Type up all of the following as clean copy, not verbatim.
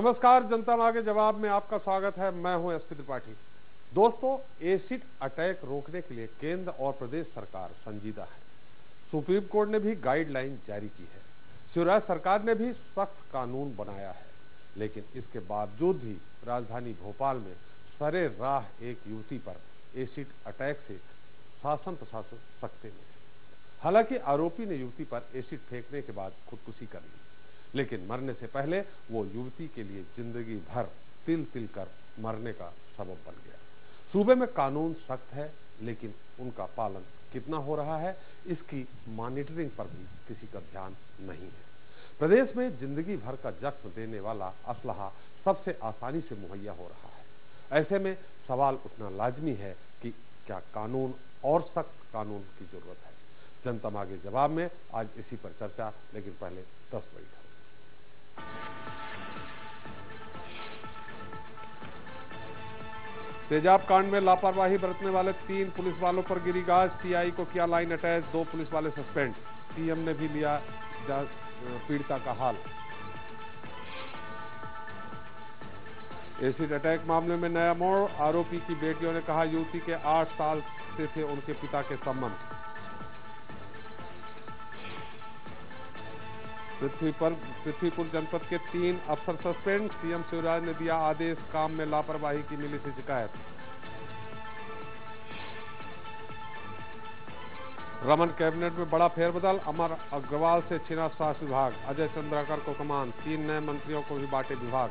नमस्कार, जनता मांगे जवाब में आपका स्वागत है। मैं हूं एसपी त्रिपाठी। दोस्तों, एसिड अटैक रोकने के लिए केंद्र और प्रदेश सरकार संजीदा है। सुप्रीम कोर्ट ने भी गाइडलाइन जारी की है। शिवराज सरकार ने भी सख्त कानून बनाया है, लेकिन इसके बावजूद भी राजधानी भोपाल में सरेराह एक युवती पर एसिड अटैक से शासन प्रशासन सख्ते में है। हालांकि आरोपी ने युवती पर एसिड फेंकने के बाद खुदकुशी कर ली, लेकिन मरने से पहले वो युवती के लिए जिंदगी भर तिल तिल कर मरने का सबब बन गया। सूबे में कानून सख्त है, लेकिन उनका पालन कितना हो रहा है, इसकी मॉनिटरिंग पर भी किसी का ध्यान नहीं है। प्रदेश में जिंदगी भर का जख्म देने वाला असलहा सबसे आसानी से मुहैया हो रहा है। ऐसे में सवाल उठना लाजमी है कि क्या कानून और सख्त कानून की जरूरत है। जनता मांगे जवाब में आज इसी पर चर्चा, लेकिन पहले 10 बजे। तेजाब कांड में लापरवाही बरतने वाले 3 पुलिस वालों पर गिरी गाज। टीआई को किया लाइन अटैच, 2 पुलिस वाले सस्पेंड। सीएम ने भी लिया पीड़िता का हाल। एसिड अटैक मामले में नया मोड़। आरोपी की बेटियों ने कहा युवती के 8 साल से थे उनके पिता के संबंध। पृथ्वीपुर जनपद के 3 अफसर सस्पेंड। सीएम शिवराज ने दिया आदेश, काम में लापरवाही की मिली थी शिकायत। रमन कैबिनेट में बड़ा फेरबदल, अमर अग्रवाल से छिना स्वास्थ्य विभाग। अजय चंद्राकर को कमान, 3 नए मंत्रियों को भी बांटे विभाग।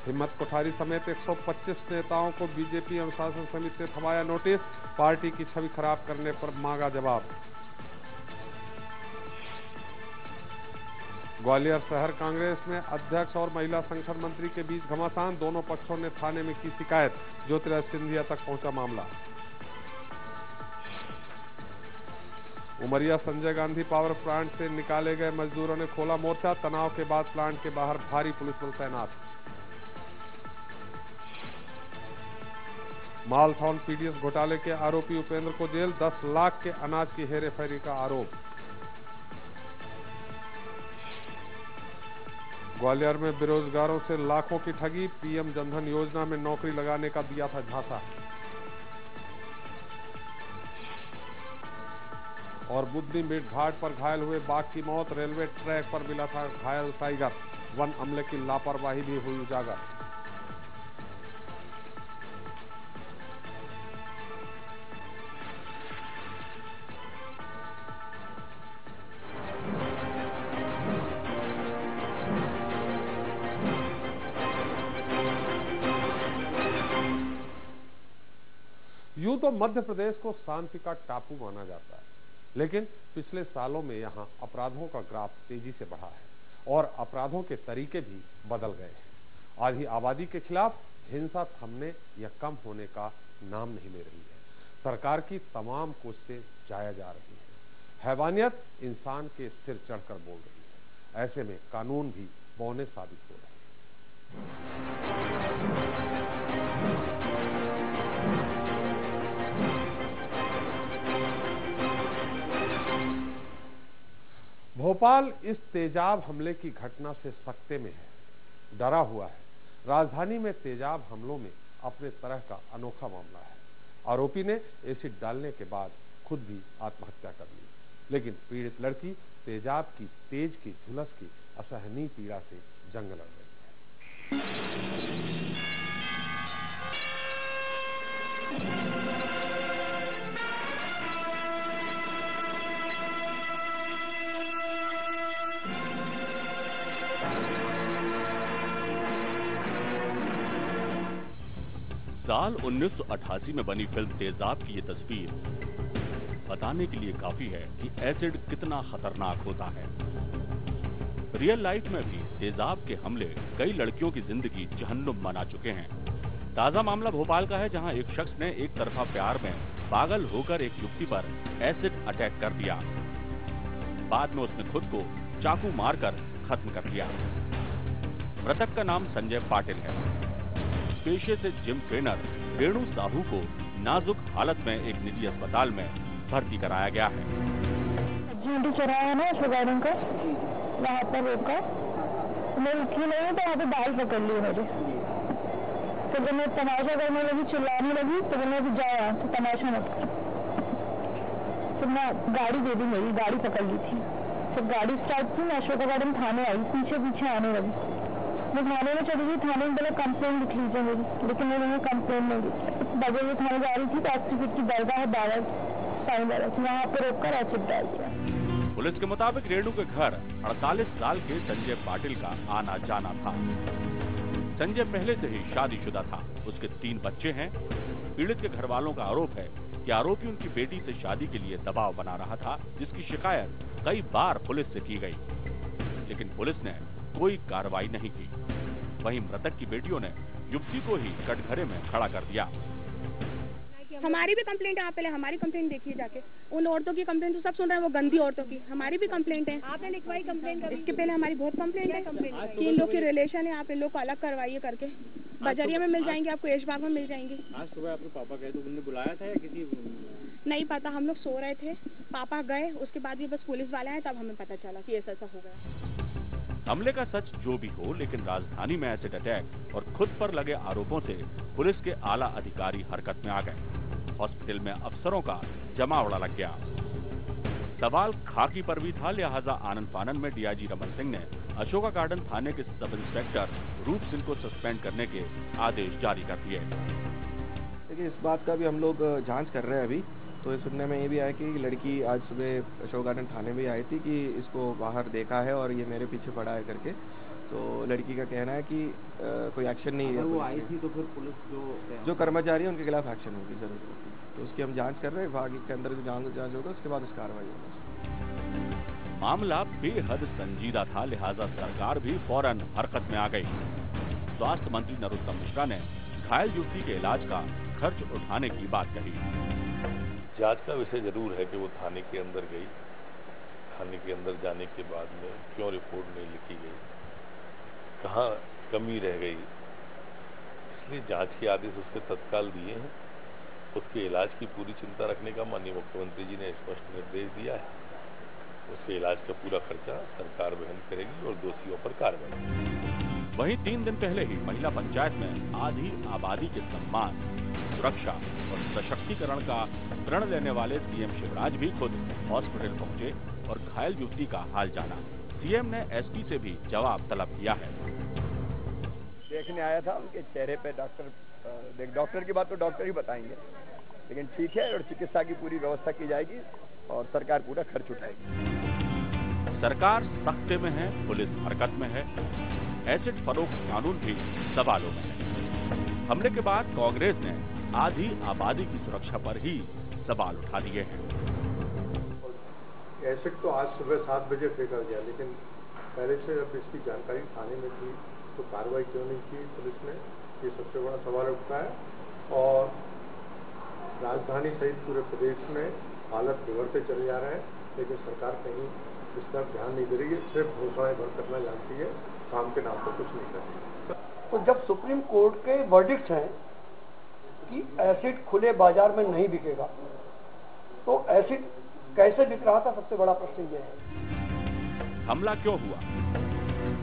हिम्मत कोठारी समेत 125 नेताओं को बीजेपी अनुशासन समिति से थमाया नोटिस। पार्टी की छवि खराब करने पर मांगा जवाब। ग्वालियर शहर कांग्रेस में अध्यक्ष और महिला संगठन मंत्री के बीच घमासान, दोनों पक्षों ने थाने में की शिकायत। ज्योतिराज सिंधिया तक पहुंचा मामला। उमरिया संजय गांधी पावर प्लांट से निकाले गए मजदूरों ने खोला मोर्चा। तनाव के बाद प्लांट के बाहर भारी पुलिस बल तैनात। मालथाउन पीडीएस घोटाले के आरोपी उपेंद्र को जेल, 10 लाख के अनाज की हेराफेरी का आरोप। ग्वालियर में बेरोजगारों से लाखों की ठगी, पीएम जनधन योजना में नौकरी लगाने का दिया था झांसा। और बुद्धनी मीट घाट पर घायल हुए बाघ की मौत, रेलवे ट्रैक पर मिला था घायल टाइगर। वन अमले की लापरवाही भी हुई उजागर। यूं तो मध्य प्रदेश को शांति का टापू माना जाता है, लेकिन पिछले सालों में यहां अपराधों का ग्राफ तेजी से बढ़ा है और अपराधों के तरीके भी बदल गए हैं। आधी आबादी के खिलाफ हिंसा थमने या कम होने का नाम नहीं ले रही है। सरकार की तमाम कोशिशें जाया जा रही है। हैवानियत इंसान के सिर चढ़कर बोल रही है। ऐसे में कानून भी बौने साबित हो रहे हैं। भोपाल इस तेजाब हमले की घटना से सख्ते में है, डरा हुआ है। राजधानी में तेजाब हमलों में अपने तरह का अनोखा मामला है। आरोपी ने एसिड डालने के बाद खुद भी आत्महत्या कर ली, लेकिन पीड़ित लड़की तेजाब की तेज की झुलस की असहनीय पीड़ा से जंग लड़ रही है। साल 1988 में बनी फिल्म तेजाब की ये तस्वीर बताने के लिए काफी है कि एसिड कितना खतरनाक होता है। रियल लाइफ में भी तेजाब के हमले कई लड़कियों की जिंदगी जहन्नुम बना चुके हैं। ताजा मामला भोपाल का है, जहां एक शख्स ने एक तरफा प्यार में पागल होकर एक युवती पर एसिड अटैक कर दिया। बाद में उसने खुद को चाकू मारकर खत्म कर दिया। मृतक का नाम संजय पाटिल है। पेशे से जिम ट्रेनर रेणु साहू को नाजुक हालत में एक निजी अस्पताल में भर्ती कराया गया है। कराया ना इस रिगार्डिंग का वहाँ पर रोका, मैं उठी नहीं तो वहाँ पे बाल पकड़ ली मुझे। फिर जब मैं तमाशा करने लगी, चिल्लाने लगी, तो मैंने भी जाया तो तमाशा मत कर। फिर मैं गाड़ी दे दी, मेरी गाड़ी पकड़ ली थी। फिर गाड़ी स्टार्ट की, मैं अशोका गार्डन थाने आई, पीछे पीछे आने लगी। मैं थाने में चली गई, थाने में बोला कंप्लेन लिख लीजिए मेरी, लेकिन मैंने कंप्लेन नहीं लिखी। बगल में थाने जा रही थी तो एक्टिविटी की दरगाह है दावत साइन डाला थी, वहाँ पर रोककर एसिड डाल दिया। पुलिस के मुताबिक रेणु के घर 48 साल के संजय पाटिल का आना जाना था। संजय पहले से ही शादीशुदा था, उसके 3 बच्चे हैं। पीड़ित के घर वालों का आरोप है कि आरोपी उनकी बेटी से शादी के लिए दबाव बना रहा था, जिसकी शिकायत कई बार पुलिस से की गई, लेकिन पुलिस ने कोई कार्रवाई नहीं की। वहीं मृतक की बेटियों ने युवती को ही कटघरे में खड़ा कर दिया। हमारी भी कंप्लेंट है, आप पहले हमारी कंप्लेंट देखिए जाके। उन औरतों की कंप्लेंट तो सब सुन रहे हैं, वो गंदी औरतों की। हमारी भी कंप्लेंट है, आपने लिखवाई कंप्लेंट? इसके पहले हमारी बहुत कंप्लेंट है कि इन लोग की रिलेशन है, आप इन लोग को अलग करवाइए करके। बजरिया में मिल जाएंगे आपको, ऐशबाग में मिल जाएंगे। आज सुबह आपके पापा गए तो उन्होंने बुलाया था या किसी? नहीं पता, हम लोग सो रहे थे, पापा गए, उसके बाद ये बस पुलिस वाले आए, तब हमें पता चला कि ऐसा हो गया। हमले का सच जो भी हो, लेकिन राजधानी में एसिड अटैक और खुद पर लगे आरोपों से पुलिस के आला अधिकारी हरकत में आ गए। हॉस्पिटल में अफसरों का जमावड़ा लग गया। सवाल खाकी पर भी था, लिहाजा आनन फानन में डीआईजी रमन सिंह ने अशोका गार्डन थाने के सब इंस्पेक्टर रूप सिंह को सस्पेंड करने के आदेश जारी कर दिए। देखिए, इस बात का भी हम लोग जांच कर रहे हैं अभी। तो सुनने में ये भी आया कि लड़की आज सुबह अशोक गार्डन थाने में आई थी कि इसको बाहर देखा है और ये मेरे पीछे पड़ा है करके। तो लड़की का कहना है कि कोई एक्शन नहीं है। वो आई थी तो फिर पुलिस जो कर्मचारी है उनके खिलाफ एक्शन होगी जरूर। तो उसकी हम जांच कर रहे हैं, विभाग के अंदर जांच होगा, उसके बाद उस कार्रवाई होगी। मामला बेहद संजीदा था, लिहाजा सरकार भी फौरन हरकत में आ गई। स्वास्थ्य मंत्री नरोत्तम मिश्रा ने घायल युवती के इलाज का खर्च उठाने की बात कही। जांच का विषय जरूर है कि वो थाने के अंदर गई, थाने के अंदर जाने के बाद में क्यों रिपोर्ट नहीं लिखी गई, कहाँ कमी रह गई, इसलिए जांच के आदेश उसके तत्काल दिए हैं। उसके इलाज की पूरी चिंता रखने का माननीय मुख्यमंत्री जी ने स्पष्ट निर्देश दिया है। उसके इलाज का पूरा खर्चा सरकार वहन करेगी और दोषियों पर कार्रवाई। वहीं 3 दिन पहले ही महिला पंचायत में आधी आबादी के सम्मान, सुरक्षा और सशक्तिकरण का प्रण लेने वाले सीएम शिवराज भी खुद हॉस्पिटल पहुंचे और घायल युवती का हाल जाना। सीएम ने एसपी से भी जवाब तलब किया है। देखने आया था, उनके चेहरे पे डॉक्टर की बात तो डॉक्टर ही बताएंगे, लेकिन ठीक है, और चिकित्सा की पूरी व्यवस्था की जाएगी और सरकार पूरा खर्च उठाएगी। सरकार सख्ते में है, पुलिस हरकत में है, एसिड फरोख्त कानून भी सवालों में है। हमले के बाद कांग्रेस ने आधी आबादी की सुरक्षा पर ही सवाल उठा दिए हैं। एसिड तो आज सुबह 7 बजे फेंका गया, लेकिन पहले से जब इसकी जानकारी थाने में थी तो कार्रवाई क्यों नहीं की पुलिस ने, ये सबसे बड़ा सवाल उठता है। और राजधानी सहित पूरे प्रदेश में हालत बिगड़ते चले जा रहे हैं, लेकिन सरकार कहीं इस तरफ ध्यान नहीं दे रही है, सिर्फ घोषणाएं भर करना जानती है, काम के नाम पर कुछ नहीं करती। तो जब सुप्रीम कोर्ट के वर्डिक्ट्स हैं कि एसिड खुले बाजार में नहीं बिकेगा, तो एसिड कैसे बिक रहा था, सबसे बड़ा प्रश्न ये है। हमला क्यों हुआ,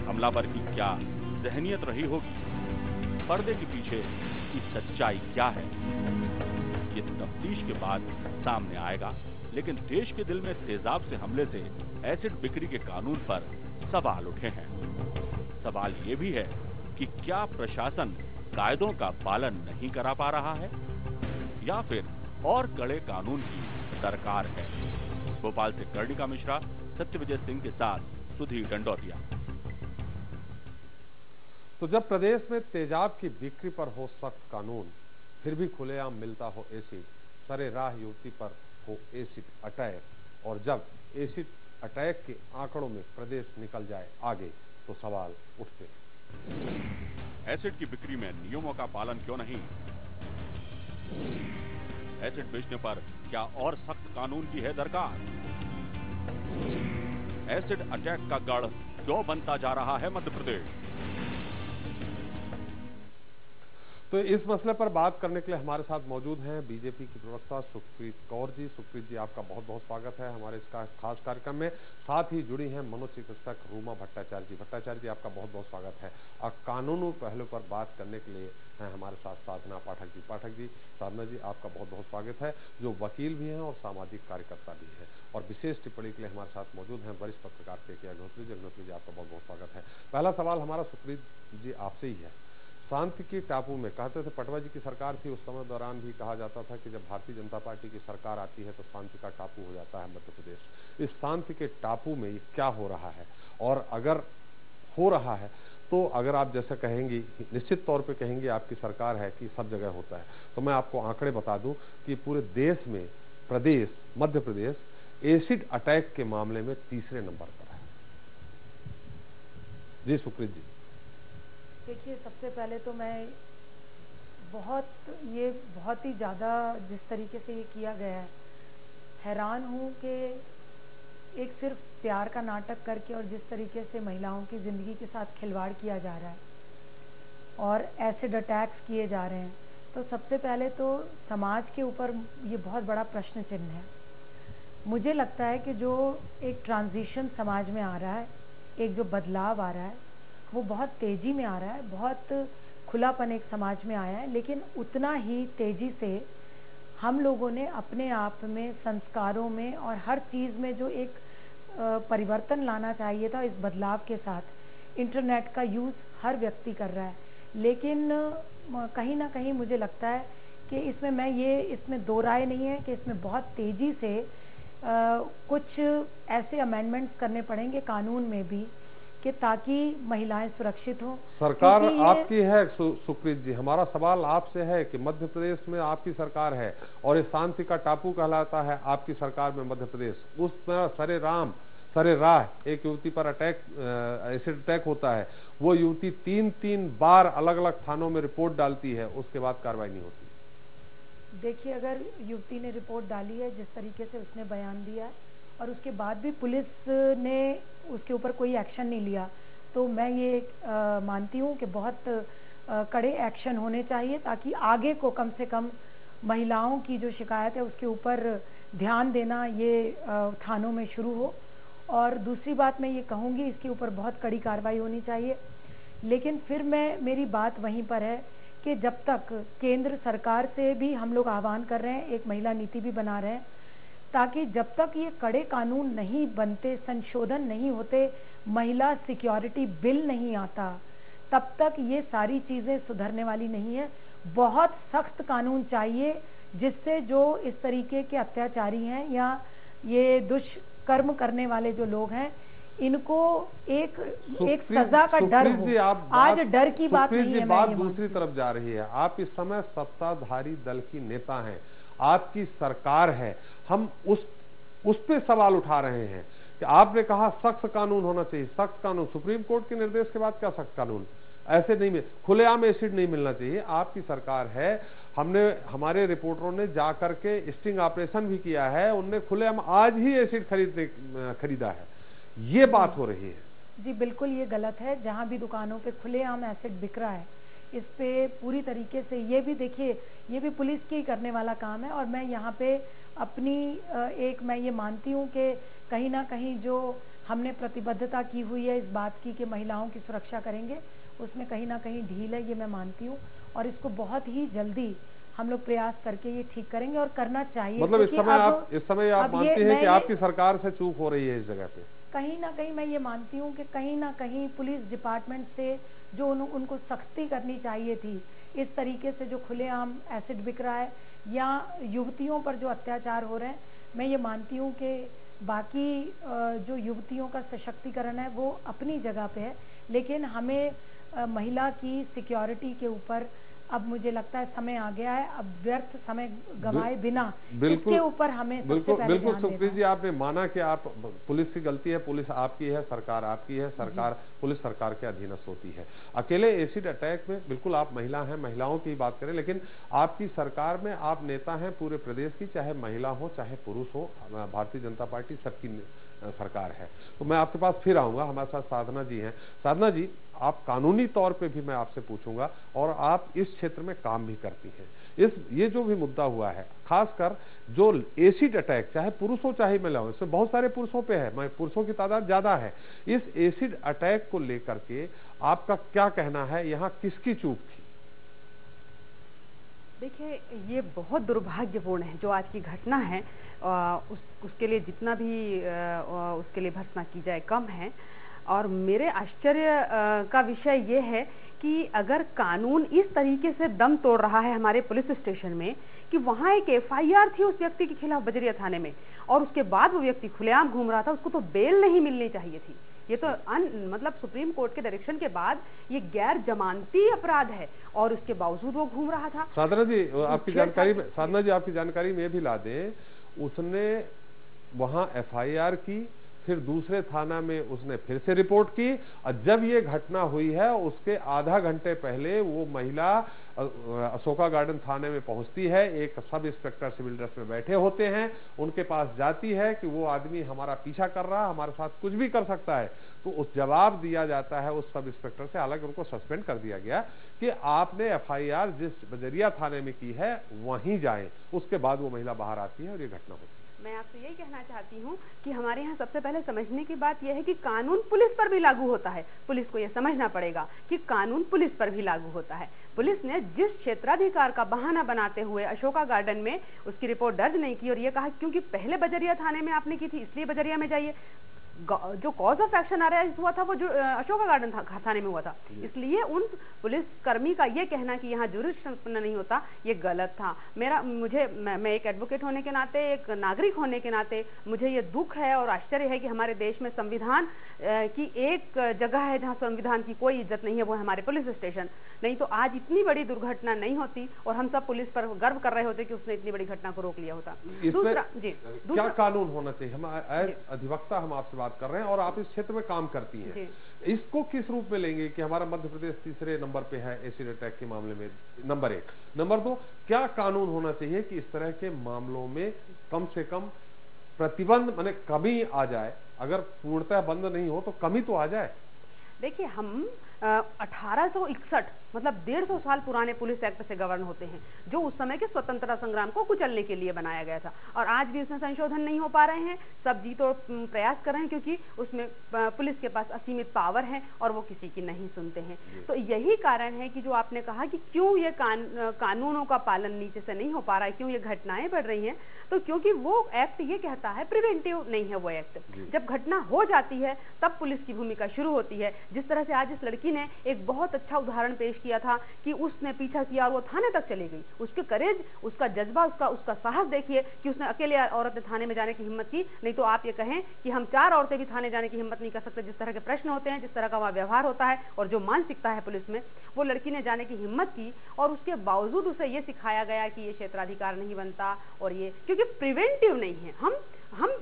हमलावर की क्या जहनियत रही होगी, पर्दे के पीछे की सच्चाई क्या है, ये तफ्तीश के बाद सामने आएगा। लेकिन देश के दिल में तेजाब से हमले से एसिड बिक्री के कानून पर सवाल उठे हैं। सवाल ये भी है कि क्या प्रशासन कायदों का पालन नहीं करा पा रहा है या फिर और कड़े कानून की दरकार है। भोपाल से कर्णिका मिश्रा, सत्यविजय सिंह के साथ सुधीर दंडोतिया। तो जब प्रदेश में तेजाब की बिक्री पर हो सख्त कानून, फिर भी खुलेआम मिलता हो एसिड, सरेराह युवती पर हो एसिड अटैक, और जब एसिड अटैक के आंकड़ों में प्रदेश निकल जाए आगे, तो सवाल उठते हैं। एसिड की बिक्री में नियमों का पालन क्यों नहीं? एसिड बेचने पर क्या और सख्त कानून की है दरकार? एसिड अटैक का गढ़ क्यों बनता जा रहा है मध्य प्रदेश? तो इस मसले पर बात करने के लिए हमारे साथ मौजूद हैं बीजेपी की प्रवक्ता सुप्रीत कौर जी। सुप्रीत जी, आपका बहुत बहुत स्वागत है हमारे इसका खास कार्यक्रम में। साथ ही जुड़ी हैं मनोचिकित्सक रूमा भट्टाचार्य जी। भट्टाचार्य जी, आपका बहुत बहुत स्वागत है। और कानूनी पहलू पर बात करने के लिए हैं हमारे साथ साधना पाठक जी। पाठक जी, साधना जी, आपका बहुत बहुत स्वागत है, जो वकील भी हैं और सामाजिक कार्यकर्ता भी हैं। और विशेष टिप्पणी के लिए हमारे साथ मौजूद हैं वरिष्ठ पत्रकार के अग्निहोत्री जी। अग्निहोत्री जी, आपका बहुत बहुत स्वागत है। पहला सवाल हमारा सुप्रीत जी आपसे ही है। शांति के टापू में कहते थे पटवा जी की सरकार थी, उस समय दौरान भी कहा जाता था कि जब भारतीय जनता पार्टी की सरकार आती है तो शांति का टापू हो जाता है मध्य प्रदेश। इस शांति के टापू में क्या हो रहा है, और अगर हो रहा है तो अगर आप जैसे कहेंगी, निश्चित तौर पे कहेंगे आपकी सरकार है कि सब जगह होता है, तो मैं आपको आंकड़े बता दूं कि पूरे देश में प्रदेश मध्य प्रदेश एसिड अटैक के मामले में तीसरे नंबर पर है। जी सुप्रीत जी। देखिए, सबसे पहले तो मैं बहुत ही ज़्यादा जिस तरीके से ये किया गया है, हैरान हूँ कि एक सिर्फ प्यार का नाटक करके और जिस तरीके से महिलाओं की ज़िंदगी के साथ खिलवाड़ किया जा रहा है और एसिड अटैक्स किए जा रहे हैं, तो सबसे पहले तो समाज के ऊपर ये बहुत बड़ा प्रश्न चिन्ह है। मुझे लगता है कि जो एक ट्रांजिशन समाज में आ रहा है, एक जो बदलाव आ रहा है, वो बहुत तेज़ी में आ रहा है, बहुत खुलापन एक समाज में आया है, लेकिन उतना ही तेज़ी से हम लोगों ने अपने आप में, संस्कारों में और हर चीज़ में जो एक परिवर्तन लाना चाहिए था, इस बदलाव के साथ इंटरनेट का यूज़ हर व्यक्ति कर रहा है। लेकिन कहीं ना कहीं मुझे लगता है कि इसमें दो राय नहीं है कि इसमें बहुत तेज़ी से कुछ ऐसे अमेंडमेंट्स करने पड़ेंगे कानून में भी कि ताकि महिलाएं सुरक्षित हों। सरकार आपकी है सुप्रीत जी, हमारा सवाल आपसे है कि मध्य प्रदेश में आपकी सरकार है और इस शांति का टापू कहलाता है आपकी सरकार में मध्य प्रदेश। उसमें सरे राह एक युवती पर एसिड अटैक होता है, वो युवती 3-3 बार अलग अलग थानों में रिपोर्ट डालती है, उसके बाद कार्रवाई नहीं होती। देखिए, अगर युवती ने रिपोर्ट डाली है, जिस तरीके से उसने बयान दिया है, और उसके बाद भी पुलिस ने उसके ऊपर कोई एक्शन नहीं लिया, तो मैं ये मानती हूँ कि बहुत कड़े एक्शन होने चाहिए ताकि आगे को कम से कम महिलाओं की जो शिकायत है उसके ऊपर ध्यान देना ये थानों में शुरू हो। और दूसरी बात मैं ये कहूँगी, इसके ऊपर बहुत कड़ी कार्रवाई होनी चाहिए। लेकिन फिर मेरी बात वहीं पर है कि जब तक केंद्र सरकार से भी हम लोग आह्वान कर रहे हैं, एक महिला नीति भी बना रहे हैं, ताकि जब तक ये कड़े कानून नहीं बनते, संशोधन नहीं होते, महिला सिक्योरिटी बिल नहीं आता, तब तक ये सारी चीज़ें सुधरने वाली नहीं है। बहुत सख्त कानून चाहिए जिससे जो इस तरीके के अत्याचारी हैं या ये दुष्कर्म करने वाले जो लोग हैं, इनको एक सजा का डर हो। आज डर की बात नहीं है। बात दूसरी तरफ जा रही है। आप इस समय सत्ताधारी दल की नेता हैं, आपकी सरकार है, हम उस पे सवाल उठा रहे हैं कि आपने कहा सख्त कानून होना चाहिए। सख्त कानून, सुप्रीम कोर्ट के निर्देश के बाद क्या सख्त कानून? ऐसे नहीं मिल, खुलेआम एसिड नहीं मिलना चाहिए। आपकी सरकार है, हमारे रिपोर्टरों ने जाकर के स्टिंग ऑपरेशन भी किया है, उनने खुलेआम आज ही एसिड खरीदा है, ये बात हो रही है। जी बिल्कुल, ये गलत है। जहां भी दुकानों पे खुलेआम एसिड बिक रहा है, इस पे पूरी तरीके से ये भी देखिए, ये भी पुलिस की करने वाला काम है। और मैं यहाँ पे अपनी मैं ये मानती हूँ कि कहीं ना कहीं जो हमने प्रतिबद्धता की हुई है इस बात की कि महिलाओं की सुरक्षा करेंगे, उसमें कहीं ना कहीं ढील है, ये मैं मानती हूँ। और इसको बहुत ही जल्दी हम लोग प्रयास करके ये ठीक करेंगे और करना चाहिए। मतलब इस समय आप मानती हैं कि आपकी सरकार से चूक हो रही है इस जगह पे? कहीं ना कहीं मैं ये मानती हूँ कि कहीं ना कहीं पुलिस डिपार्टमेंट से जो उनको सख्ती करनी चाहिए थी, इस तरीके से जो खुलेआम एसिड बिक रहा है या युवतियों पर जो अत्याचार हो रहे हैं, मैं ये मानती हूँ कि बाकी जो युवतियों का सशक्तिकरण है वो अपनी जगह पे है, लेकिन हमें महिला की सिक्योरिटी के ऊपर अब मुझे लगता है समय आ गया है। अब व्यर्थ समय गंवाए बिना इसके ऊपर हमें सबसे पहले बिल्कुल सुप्रीत जी, आपने माना कि आप पुलिस की गलती है, पुलिस आपकी है, सरकार आपकी है, सरकार पुलिस सरकार के अधीनस्थ होती है। अकेले एसिड अटैक में बिल्कुल आप महिला हैं, महिलाओं की बात करें, लेकिन आपकी सरकार में आप नेता हैं पूरे प्रदेश की, चाहे महिला हो चाहे पुरुष हो, भारतीय जनता पार्टी सबकी सरकार है। तो मैं आपके पास फिर आऊंगा, हमारे साथ साधना जी हैं। साधना जी, आप कानूनी तौर पे भी मैं आपसे पूछूंगा और आप इस क्षेत्र में काम भी करती हैं। ये जो भी मुद्दा हुआ है, खासकर जो एसिड अटैक, चाहे पुरुष हो चाहे महिला हो, इसमें बहुत सारे पुरुषों पे है, पुरुषों की तादाद ज्यादा है। इस एसिड अटैक को लेकर के आपका क्या कहना है, यहाँ किसकी चूक थी? देखिए, ये बहुत दुर्भाग्यपूर्ण है जो आज की घटना है। उसके लिए जितना भी उसके लिए भर्त्सना की जाए कम है। और मेरे आश्चर्य का विषय ये है कि अगर कानून इस तरीके से दम तोड़ रहा है हमारे पुलिस स्टेशन में कि वहाँ एक FIR थी उस व्यक्ति के खिलाफ बजरिया थाने में, और उसके बाद वो व्यक्ति खुलेआम घूम रहा था, उसको तो बेल नहीं मिलनी चाहिए थी। ये तो मतलब सुप्रीम कोर्ट के डायरेक्शन के बाद ये गैर जमानती अपराध है, और उसके बावजूद वो घूम रहा था। साधना जी आपकी जानकारी में भी ला दें, उसने वहां FIR की, फिर दूसरे थाना में उसने फिर से रिपोर्ट की, और जब ये घटना हुई है उसके आधा घंटे पहले वो महिला अशोका गार्डन थाने में पहुंचती है। एक सब इंस्पेक्टर सिविल ड्रेस में बैठे होते हैं, उनके पास जाती है कि वो आदमी हमारा पीछा कर रहा है, हमारे साथ कुछ भी कर सकता है। तो उस जवाब दिया जाता है उस सब इंस्पेक्टर से, हालांकि उनको सस्पेंड कर दिया गया कि आपने FIR जिस बजरिया थाने में की है वहीं जाएं। उसके बाद वो महिला बाहर आती है और ये घटना होती है। मैं आपसे यही कहना चाहती हूँ कि हमारे यहाँ सबसे पहले समझने की बात यह है कि कानून पुलिस पर भी लागू होता है। पुलिस को यह समझना पड़ेगा कि कानून पुलिस पर भी लागू होता है। पुलिस ने जिस क्षेत्राधिकार का बहाना बनाते हुए अशोका गार्डन में उसकी रिपोर्ट दर्ज नहीं की और ये कहा क्योंकि पहले बजरिया थाने में आपने की थी इसलिए बजरिया में जाइए, जो कॉज ऑफ एक्शन अरेस्ट हुआ था वो जो अशोका गार्डन थाने में हुआ था, इसलिए उन पुलिस कर्मी का ये कहना कि यहाँ जुरिस्डिक्शन उत्पन्न नहीं होता, ये गलत था। मैं एक एडवोकेट होने के नाते, एक नागरिक होने के नाते मुझे ये दुख है और आश्चर्य है कि हमारे देश में संविधान की एक जगह है जहाँ संविधान की कोई इज्जत नहीं है, वो है हमारे पुलिस स्टेशन। नहीं तो आज इतनी बड़ी दुर्घटना नहीं होती और हम सब पुलिस पर गर्व कर रहे होते कि उसने इतनी बड़ी घटना को रोक लिया होता। दूसरा क्या कानून होना चाहिए? हम अधिवक्ता हम आपसे बात कर रहे हैं और आप इस क्षेत्र में काम करती हैं, इसको किस रूप में लेंगे कि हमारा मध्य प्रदेश तीसरे नंबर पे है एसिड अटैक के मामले में? नंबर 1। नंबर 2, क्या कानून होना चाहिए कि इस तरह के मामलों में कम से कम प्रतिबंध माने कमी आ जाए? अगर पूर्णतः बंद नहीं हो तो कमी तो आ जाए। देखिए, हम 1861 मतलब 150 साल पुराने पुलिस एक्ट से गवर्न होते हैं, जो उस समय के स्वतंत्रता संग्राम को कुचलने के लिए बनाया गया था, और आज भी उसमें संशोधन नहीं हो पा रहे हैं। सब जी तो प्रयास कर रहे हैं क्योंकि उसमें पुलिस के पास असीमित पावर है और वो किसी की नहीं सुनते हैं। तो यही कारण है कि जो आपने कहा कि क्यों ये कानूनों का पालन नीचे से नहीं हो पा रहा है, क्यों ये घटनाएं बढ़ रही हैं, तो क्योंकि वो एक्ट ये कहता है, प्रिवेंटिव नहीं है वो एक्ट। जब घटना हो जाती है तब पुलिस की भूमिका शुरू होती है। जिस तरह से आज इस लड़की ने एक बहुत अच्छा उदाहरण पेश किया था कि उसने पीछा किया और वो थाने तक चली गई, उसके करेज, उसका जज्बा, उसका साहस देखिए कि उसने अकेले औरत ने थाने में जाने की हिम्मत की। नहीं तो आप ये कहें कि हम 4 औरतें भी थाने जाने की हिम्मत नहीं कर सकते, जिस तरह के प्रश्न होते हैं, जिस तरह का वहाँ व्यवहार होता है और जो मानसिकता है पुलिस में, वो लड़की ने जाने की हिम्मत की और उसके बावजूद उसे ये सिखाया गया कि ये क्षेत्राधिकार नहीं बनता, और ये क्योंकि प्रिवेंटिव नहीं है। हम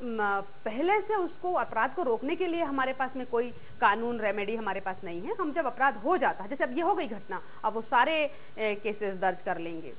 पहले से उसको अपराध को रोकने के लिए हमारे पास में कोई कानून रेमेडी हमारे पास नहीं है। हम जब अपराध हो जाता है, जैसे अब ये हो गई घटना, अब वो सारे केसेस दर्ज कर लेंगे।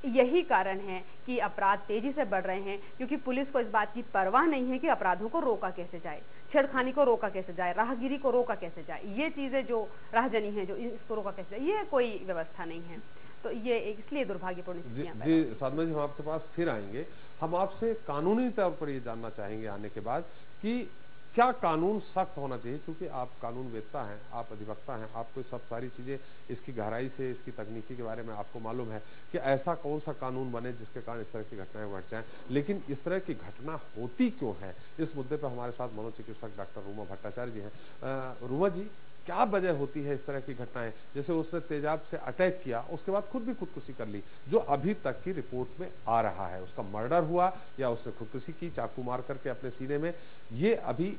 यही कारण है कि अपराध तेजी से बढ़ रहे हैं, क्योंकि पुलिस को इस बात की परवाह नहीं है कि अपराधों को रोका कैसे जाए, छेड़खानी को रोका कैसे जाए, राहगीरी को रोका कैसे जाए, ये चीजें जो राहजनी है जो इसको रोका कैसे जाए, ये कोई व्यवस्था नहीं है। तो ये इसलिए दुर्भाग्यपूर्ण स्थितियां। जी साधना जी, हम आपके पास फिर आएंगे। हम आपसे कानूनी तौर पर ये जानना चाहेंगे आने के बाद कि क्या कानून सख्त होना चाहिए, क्योंकि आप कानून वेत्ता हैं, आप अधिवक्ता हैं, आपको सब सारी चीजें इसकी गहराई से, इसकी तकनीकी के बारे में आपको मालूम है कि ऐसा कौन सा कानून बने जिसके कारण इस तरह की घटनाएं बढ़ जाएं। लेकिन इस तरह की घटना होती क्यों है, इस मुद्दे पर हमारे साथ मनोचिकित्सक डॉक्टर रूमा भट्टाचार्य जी हैं। रूमा जी, क्या वजह होती है इस तरह की घटनाएं? जैसे उसने तेजाब से अटैक किया, उसके बाद खुद भी खुदकुशी कर ली, जो अभी तक की रिपोर्ट में आ रहा है। उसका मर्डर हुआ या उसने खुदकुशी की चाकू मार करके अपने सीने में, ये अभी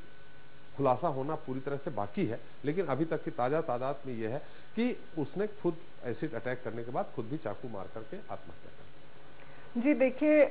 खुलासा होना पूरी तरह से बाकी है। लेकिन अभी तक की ताजा तादाद में यह है कि उसने खुद एसिड अटैक करने के बाद खुद भी चाकू मार करके आत्महत्या कर। जी देखिए,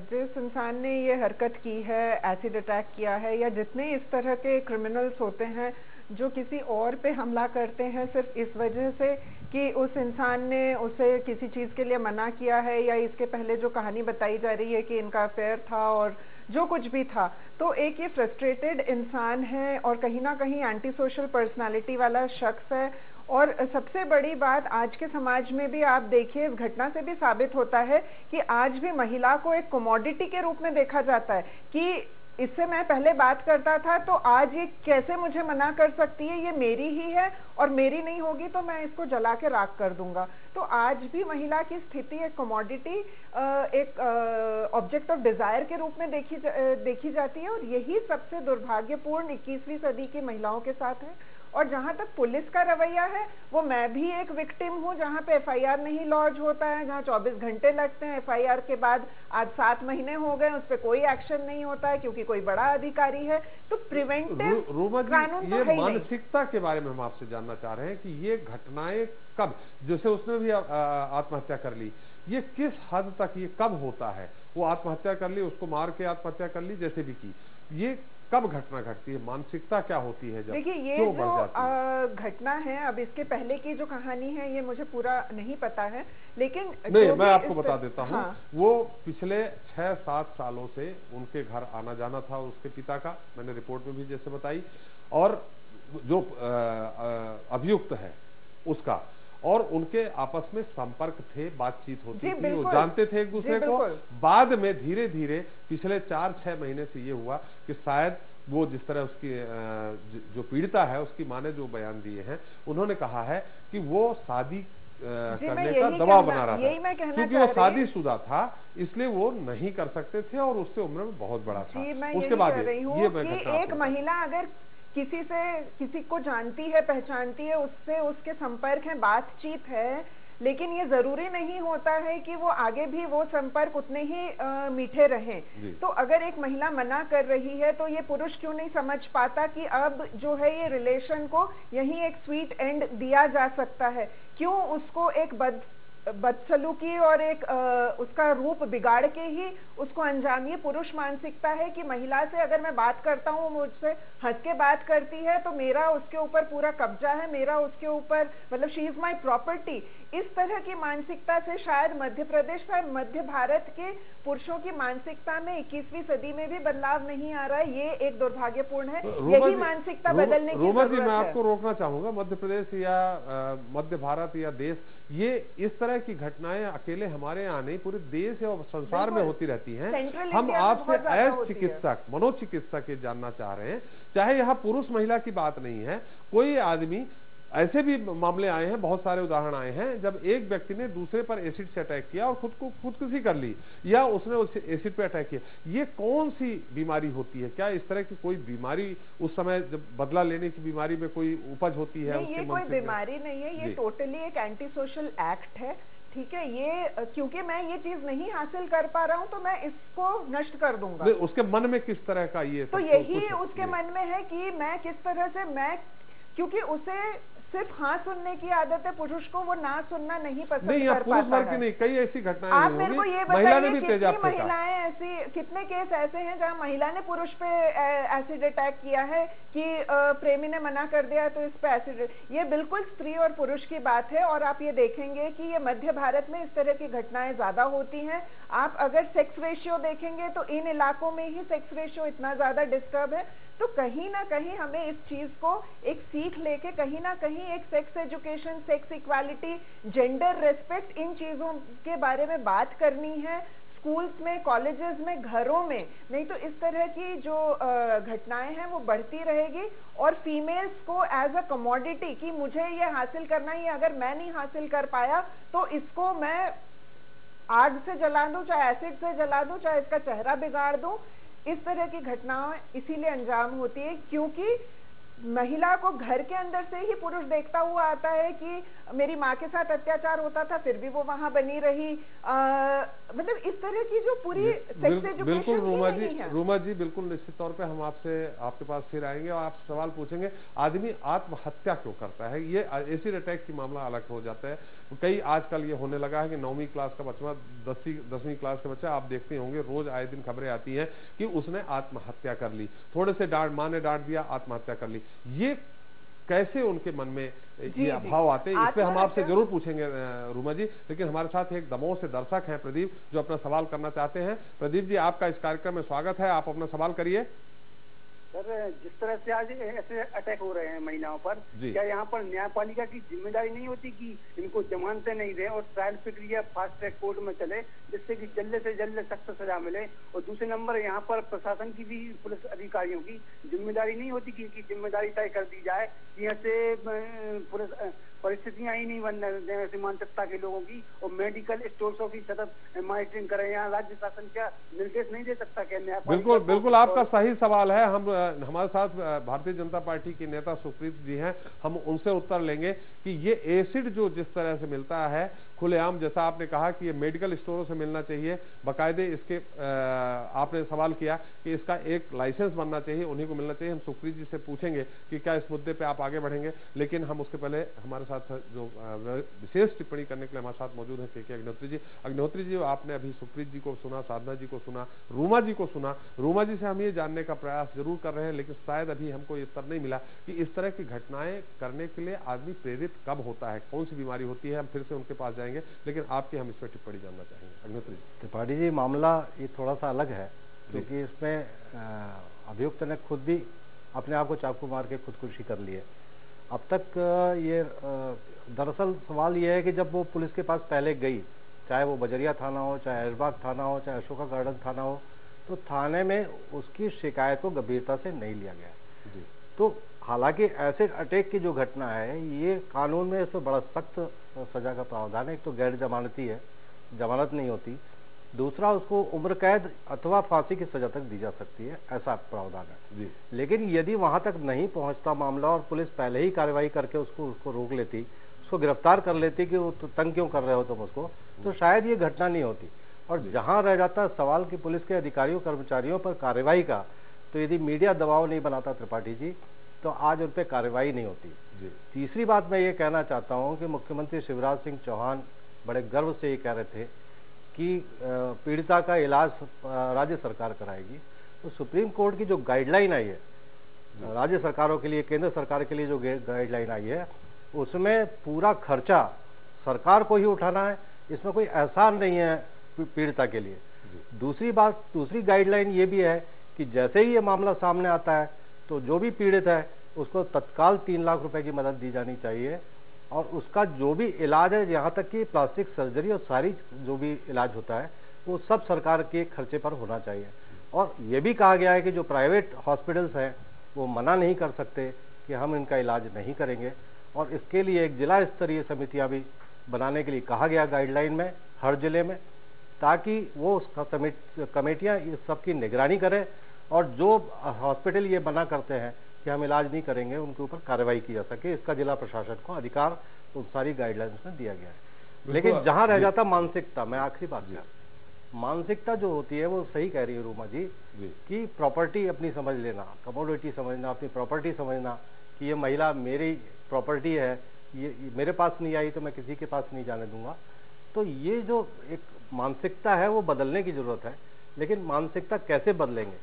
जिस इंसान ने ये हरकत की है, एसिड अटैक किया है, या जितने इस तरह के क्रिमिनल्स होते हैं जो किसी और पे हमला करते हैं सिर्फ इस वजह से कि उस इंसान ने उसे किसी चीज़ के लिए मना किया है, या इसके पहले जो कहानी बताई जा रही है कि इनका अफेयर था और जो कुछ भी था, तो एक ये फ्रस्ट्रेटेड इंसान है और कहीं ना कहीं एंटी सोशल पर्सनालिटी वाला शख्स है। और सबसे बड़ी बात, आज के समाज में भी आप देखिए, इस घटना से भी साबित होता है कि आज भी महिला को एक कमोडिटी के रूप में देखा जाता है कि इससे मैं पहले बात करता था तो आज ये कैसे मुझे मना कर सकती है, ये मेरी ही है और मेरी नहीं होगी तो मैं इसको जला के राख कर दूंगा। तो आज भी महिला की स्थिति एक कमोडिटी, एक ऑब्जेक्ट ऑफ डिजायर के रूप में देखी जाती है, और यही सबसे दुर्भाग्यपूर्ण 21वीं सदी की महिलाओं के साथ है। और जहां तक पुलिस का रवैया है, वो मैं भी एक विक्टिम हूं, जहां पे एफआईआर नहीं लॉन्च होता है, जहां 24 घंटे लगते हैं, एफआईआर के बाद आज 7 महीने हो गए, उस पर कोई एक्शन नहीं होता है क्योंकि कोई बड़ा अधिकारी है। तो प्रिवेंटिव कानून तो है ही नहीं। मानसिकता के बारे में हम आपसे जानना चाह रहे हैं कि ये घटनाएं कब, जैसे उसने भी आत्महत्या कर ली, ये किस हद तक, ये कब होता है? वो आत्महत्या कर ली, उसको मार के आत्महत्या कर ली, जैसे भी की, ये कब घटना घटती है? मानसिकता क्या होती है जब? देखिए, ये जो घटना है, अब इसके पहले की जो कहानी है ये मुझे पूरा नहीं पता है, लेकिन नहीं, मैं आपको बता देता हूँ। हाँ। वो पिछले 6-7 सालों से उनके घर आना जाना था उसके पिता का, मैंने रिपोर्ट में भी जैसे बताई, और जो अभियुक्त है उसका, और उनके आपस में संपर्क थे, बातचीत होती थी, वो जानते थे एक दूसरे को। बाद में धीरे धीरे पिछले 4-6 महीने से ये हुआ कि शायद वो, जिस तरह उसकी जो पीड़िता है उसकी मां ने जो बयान दिए हैं, उन्होंने कहा है कि वो शादी करने का दबाव बना रहा था, क्योंकि वो शादीशुदा था, इसलिए वो नहीं कर सकते थे और उससे उम्र में बहुत बड़ा था। उसके बाद ये एक महिला अगर किसी को जानती है, पहचानती है, उससे उसके संपर्क है, बातचीत है, लेकिन ये जरूरी नहीं होता है कि वो आगे भी वो संपर्क उतने ही मीठे रहें। तो अगर एक महिला मना कर रही है तो ये पुरुष क्यों नहीं समझ पाता कि अब जो है ये रिलेशन को यही एक स्वीट एंड दिया जा सकता है? क्यों उसको एक बदसलूकी और एक उसका रूप बिगाड़ के ही उसको अंजाम? ये पुरुष मानसिकता है कि महिला से अगर मैं बात करता हूँ, मुझसे हंस के बात करती है, तो मेरा उसके ऊपर पूरा कब्जा है, मेरा उसके ऊपर, मतलब शी इज माई प्रॉपर्टी। इस तरह की मानसिकता से शायद मध्य प्रदेश, शायद मध्य भारत के पुरुषों की मानसिकता में 21वीं सदी में भी बदलाव नहीं आ रहा है। ये एक दुर्भाग्यपूर्ण है। यही मानसिकता बदलने की जरूरत है। मैं आपको रोकना चाहूंगा, मध्य प्रदेश या मध्य भारत या देश, ये इस तरह की घटनाएं अकेले हमारे यहाँ नहीं, पूरे देश और संसार में होती रहती हैं। हम आपसे एज चिकित्सक, मनोचिकित्सक ये जानना चाह रहे हैं, चाहे यहाँ पुरुष महिला की बात नहीं है, कोई आदमी, ऐसे भी मामले आए हैं, बहुत सारे उदाहरण आए हैं, जब एक व्यक्ति ने दूसरे पर एसिड से अटैक किया और खुदकुशी कर ली, या उसने उस एसिड पे अटैक किया। ये कौन सी बीमारी होती है? क्या इस तरह की कोई बीमारी उस समय, जब बदला लेने की बीमारी में कोई उपज होती है? नहीं, ये कोई बीमारी नहीं है, ये टोटली एक एंटी सोशल एक्ट है। ठीक है, ये क्योंकि मैं ये चीज नहीं हासिल कर पा रहा हूँ तो मैं इसको नष्ट कर दूंगा। उसके मन में किस तरह का ये, तो यही उसके मन में है कि मैं किस तरह से, मैं, क्योंकि उसे सिर्फ हाँ सुनने की आदत है, पुरुष को वो ना सुनना नहीं पसंद कर पाता है। नहीं, कई ऐसी घटनाएं आप मेरे को ये बताइए, कितनी महिलाएं ऐसी, कितने केस ऐसे हैं जहां महिला ने पुरुष पे एसिड अटैक किया है कि प्रेमी ने मना कर दिया तो इस पे एसिड। ये बिल्कुल स्त्री और पुरुष की बात है, और आप ये देखेंगे कि ये मध्य भारत में इस तरह की घटनाएं ज्यादा होती हैं। आप अगर सेक्स रेशियो देखेंगे तो इन इलाकों में ही सेक्स रेशियो इतना ज्यादा डिस्टर्ब है। तो कहीं ना कहीं हमें इस चीज को एक सीख लेके कहीं ना कहीं एक sex education, sex equality, gender respect, इन चीजों के बारे में बात करनी है, स्कूल्स में, कॉलेजेस में, घरों में। नहीं तो इस तरह की जो घटनाएं हैं वो बढ़ती रहेगी, और फीमेल्स को एज अ कमोडिटी कि मुझे ये हासिल करना ही, अगर मैं नहीं हासिल कर पाया तो इसको मैं आग से जला दूं, चाहे एसिड से जला दूं, चाहे इसका चेहरा बिगाड़ दूं। इस तरह की घटनाएं इसीलिए अंजाम होती है क्योंकि महिला को घर के अंदर से ही पुरुष देखता हुआ आता है कि मेरी माँ के साथ अत्याचार होता था फिर भी वो वहां बनी रही। मतलब इस तरह की जो पूरी सेक्स एजुकेशन बिल्कुल रूमा जी बिल्कुल निश्चित तौर पे हम आपके पास फिर आएंगे और आप सवाल पूछेंगे आदमी आत्महत्या क्यों करता है। ये एसिड अटैक की मामला अलग हो जाता है। कई आजकल ये होने लगा है कि 9वीं क्लास का बच्चा 10वीं क्लास का बच्चा आप देखते होंगे रोज आए दिन खबरें आती हैं कि उसने आत्महत्या कर ली, थोड़े से माँ ने डांट दिया आत्महत्या कर ली। ये कैसे उनके मन में ये भाव आते हैं, इस पे हम आपसे जरूर पूछेंगे रूमा जी। लेकिन हमारे साथ एक दमोह से दर्शक हैं प्रदीप, जो अपना सवाल करना चाहते हैं। प्रदीप जी, आपका इस कार्यक्रम में स्वागत है, आप अपना सवाल करिए। सर, जिस तरह से आज ऐसे अटैक हो रहे हैं महिलाओं पर, क्या यहाँ पर न्यायपालिका की जिम्मेदारी नहीं होती कि इनको जमानतें नहीं दें और ट्रायल प्रक्रिया फास्ट ट्रैक कोर्ट में चले, जिससे कि जल्द से जल्द सख्त सजा मिले? और दूसरे नंबर यहाँ पर प्रशासन की भी, पुलिस अधिकारियों की जिम्मेदारी नहीं होती कि जिम्मेदारी तय कर दी जाए कि यहाँ से पुलिस परिस्थितियां ही नहीं बनने दें ऐसी मानसिकता के लोगों की, और मेडिकल स्टोर्सों की सतत मॉनिटरिंग करें? यहाँ राज्य शासन क्या निर्देश नहीं दे सकता क्या न्यायपालिका? बिल्कुल आपका सही सवाल है। हम हमारे साथ भारतीय जनता पार्टी के नेता सुप्रीत जी हैं, हम उनसे उत्तर लेंगे कि ये एसिड जो जिस तरह से मिलता है खुलेआम, जैसा आपने कहा कि ये मेडिकल स्टोरों से मिलना चाहिए, बाकायदे इसके आपने सवाल किया कि इसका एक लाइसेंस बनना चाहिए, उन्हीं को मिलना चाहिए। हम सुप्रीत जी से पूछेंगे कि क्या इस मुद्दे पे आप आगे बढ़ेंगे, लेकिन हम उसके पहले हमारे साथ जो विशेष टिप्पणी करने के लिए हमारे साथ मौजूद है के अग्निहोत्री जी। अग्निहोत्री जी, आपने अभी सुप्रीत जी को सुना, साधना जी को सुना, रूमा जी को सुना। रूमा जी से हम ये जानने का प्रयास जरूर कर रहे हैं, लेकिन शायद अभी हमको ये उत्तर नहीं मिला कि इस तरह की घटनाएं करने के लिए आदमी प्रेरित कब होता है, कौन सी बीमारी होती है। हम फिर से उनके पास जाएंगे, लेकिन आपके हम इस पर टिप्पणी जानना चाहेंगे। अग्निहोत्री जी। त्रिपाठी जी, मामला ये थोड़ा सा अलग है, क्योंकि इसमें अभियुक्त ने खुद भी अपने आप को चाकू मार के खुदकुशी कर ली है। अब तक ये दरअसल सवाल ये है कि जब वो पुलिस के पास पहले गई, चाहे वो बजरिया थाना हो, चाहे ऐशबाग थाना हो, चाहे अशोका गार्डन थाना हो, तो थाने में उसकी शिकायत को गंभीरता से नहीं लिया गया। तो हालांकि एसिड अटैक की जो घटना है, ये कानून में इसमें बड़ा सख्त सजा का प्रावधान है। एक तो गैर जमानती है, जमानत नहीं होती। दूसरा, उसको उम्र कैद अथवा फांसी की सजा तक दी जा सकती है, ऐसा प्रावधान है। लेकिन यदि वहां तक नहीं पहुंचता मामला और पुलिस पहले ही कार्रवाई करके उसको रोक लेती, उसको गिरफ्तार कर लेती कि वो तंग क्यों कर रहे हो तुम उसको, तो शायद ये घटना नहीं होती। और जहां रह जाता सवाल कि पुलिस के अधिकारियों कर्मचारियों पर कार्रवाई का, तो यदि मीडिया दबाव नहीं बनाता त्रिपाठी जी, तो आज उन पर कार्रवाई नहीं होती। तीसरी बात मैं ये कहना चाहता हूं कि मुख्यमंत्री शिवराज सिंह चौहान बड़े गर्व से ये कह रहे थे कि पीड़िता का इलाज राज्य सरकार कराएगी। तो सुप्रीम कोर्ट की जो गाइडलाइन आई है राज्य सरकारों के लिए, केंद्र सरकार के लिए जो गाइडलाइन आई है, उसमें पूरा खर्चा सरकार को ही उठाना है, इसमें कोई एहसान नहीं है पीड़िता के लिए। दूसरी गाइडलाइन ये भी है कि जैसे ही ये मामला सामने आता है, तो जो भी पीड़ित है उसको तत्काल 3 लाख रुपए की मदद दी जानी चाहिए, और उसका जो भी इलाज है, यहाँ तक कि प्लास्टिक सर्जरी और सारी जो भी इलाज होता है, वो सब सरकार के खर्चे पर होना चाहिए। और ये भी कहा गया है कि जो प्राइवेट हॉस्पिटल्स हैं वो मना नहीं कर सकते कि हम इनका इलाज नहीं करेंगे, और इसके लिए एक जिला स्तरीय समितियां भी बनाने के लिए कहा गया गाइडलाइन में हर जिले में, ताकि वो कमेटियां इस सब की निगरानी करें, और जो हॉस्पिटल ये मना करते हैं कि हम इलाज नहीं करेंगे, उनके ऊपर कार्रवाई की जा सके। इसका जिला प्रशासन को अधिकार उन सारी गाइडलाइंस में दिया गया है। लेकिन जहां रह जाता मानसिकता, मैं आखिरी बात कर, मानसिकता जो होती है वो सही कह रही है रूमा जी कि प्रॉपर्टी अपनी समझ लेना, कमोडिटी समझना, अपनी प्रॉपर्टी समझना कि ये महिला मेरी प्रॉपर्टी है, ये मेरे पास नहीं आई तो मैं किसी के पास नहीं जाने दूंगा। तो ये जो एक मानसिकता है वो बदलने की जरूरत है। लेकिन मानसिकता कैसे बदलेंगे?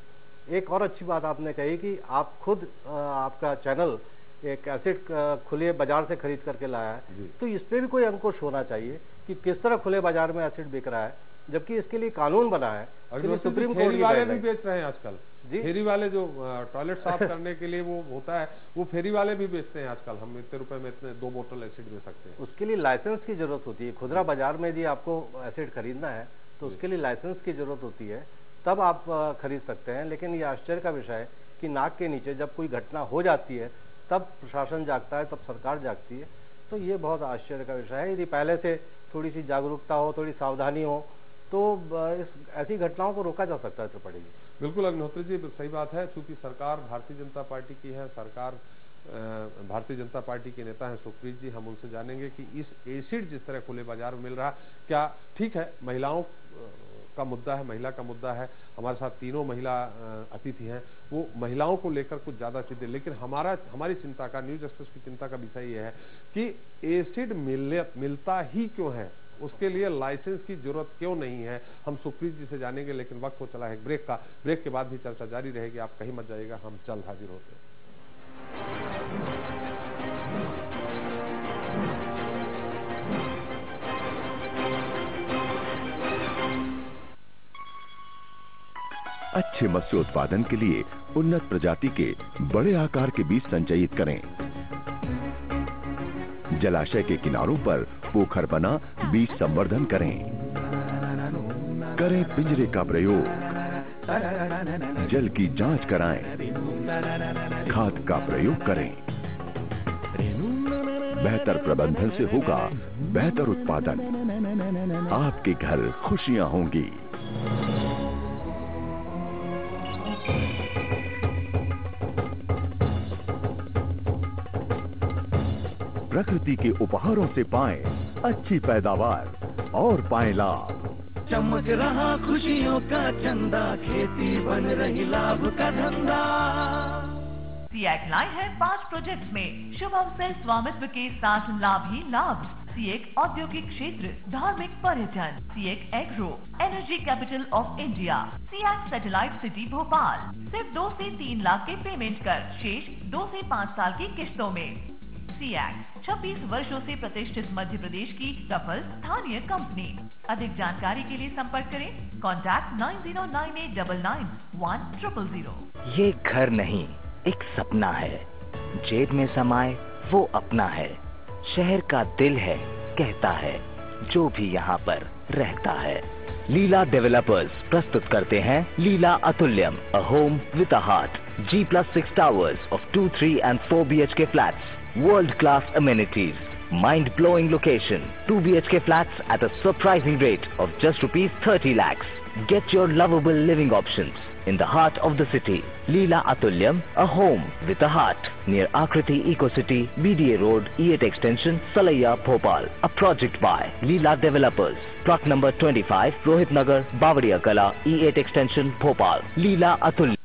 एक और अच्छी बात आपने कही कि आप खुद आपका चैनल एक एसिड खुले बाजार से खरीद करके लाया है, तो इस पे भी कोई अंकुश होना चाहिए कि किस तरह खुले बाजार में एसिड बिक रहा है, जबकि इसके लिए कानून बना है। सुप्रीम कोर्ट वाले भी बेच रहे हैं आजकल, फेरी वाले जो टॉयलेट साफ करने के लिए वो होता है, वो फेरी वाले भी बेचते हैं आजकल। हम इतने रुपए में इतने 2 बोतल एसिड दे सकते हैं। उसके लिए लाइसेंस की जरूरत होती है। खुदरा बाजार में यदि आपको एसिड खरीदना है तो उसके लिए लाइसेंस की जरूरत होती है, तब आप खरीद सकते हैं। लेकिन ये आश्चर्य का विषय है कि नाक के नीचे जब कोई घटना हो जाती है तब प्रशासन जागता है, तब सरकार जागती है। तो ये बहुत आश्चर्य का विषय है। यदि पहले से थोड़ी सी जागरूकता हो, थोड़ी सावधानी हो, तो ऐसी घटनाओं को रोका जा सकता है। त्रिपाठी जी बिल्कुल अग्निहोत्री जी सही बात है। चूंकि सरकार भारतीय जनता पार्टी की है, सरकार भारतीय जनता पार्टी के नेता हैं सुप्रीत जी, हम उनसे जानेंगे कि इस एसिड जिस तरह खुले बाजार में मिल रहा, क्या ठीक है? महिलाओं का मुद्दा है, महिला का मुद्दा है। हमारे साथ तीनों महिला अतिथि हैं, वो महिलाओं को लेकर कुछ ज्यादा चिंतित, लेकिन हमारी चिंता का, न्यू जस्टिस की चिंता का विषय यह है कि एसिड मिलता ही क्यों है, उसके लिए लाइसेंस की जरूरत क्यों नहीं है। हम सुप्रीत जी से जानेंगे, लेकिन वक्त हो चला है ब्रेक का। ब्रेक के बाद भी चर्चा जारी रहेगी, आप कहीं मत जाइएगा, हम जल्द हाजिर होते हैं। अच्छे मत्स्य उत्पादन के लिए उन्नत प्रजाति के बड़े आकार के बीज संचयित करें। जलाशय के किनारों पर पोखर बना बीज संवर्धन करें। करें पिंजरे का प्रयोग। जल की जांच कराएं। खाद का प्रयोग करें। बेहतर प्रबंधन से होगा बेहतर उत्पादन। आपके घर खुशियां होंगी। प्रकृति के उपहारों से पाएं अच्छी पैदावार और पाएं लाभ। चमक रहा खुशियों का चंदा, खेती बन रही लाभ का धंधा। सिएक लाए है 5 प्रोजेक्ट में शुभ अवसर स्वामित्व के साथ लाभ ही लाभ। सिएक औद्योगिक क्षेत्र, धार्मिक पर्यटन, सिएक agro, energy capital of India, सिएक सैटेलाइट सिटी भोपाल। सिर्फ 2 से 3 लाख के पेमेंट कर शेष 2 से 5 साल की किश्तों में। सिएक 26 वर्षों से प्रतिष्ठित मध्य प्रदेश की सफल स्थानीय कंपनी। अधिक जानकारी के लिए संपर्क करें कॉन्टैक्ट 9098991000। ये घर नहीं एक सपना है, जेब में समाए वो अपना है। शहर का दिल है, कहता है जो भी यहाँ पर रहता है। लीला डेवलपर्स प्रस्तुत करते हैं Leela Atulyam, a home with a heart. G+6 towers of 2, 3 and 4 BHK flats. World-class amenities. Mind-blowing location. 2 BHK flats at a surprising rate of just ₹30 lakhs. Get your lovable living options in the heart of the city. Leela Atulyam, a home with a heart. Near Akriti Eco City, BDA Road, E8 Extension, Salaiya, Bhopal. A project by Leela Developers. Plot number 25, Rohit Nagar, Bavadia Kala, E8 Extension, Bhopal. Leela Atulyam.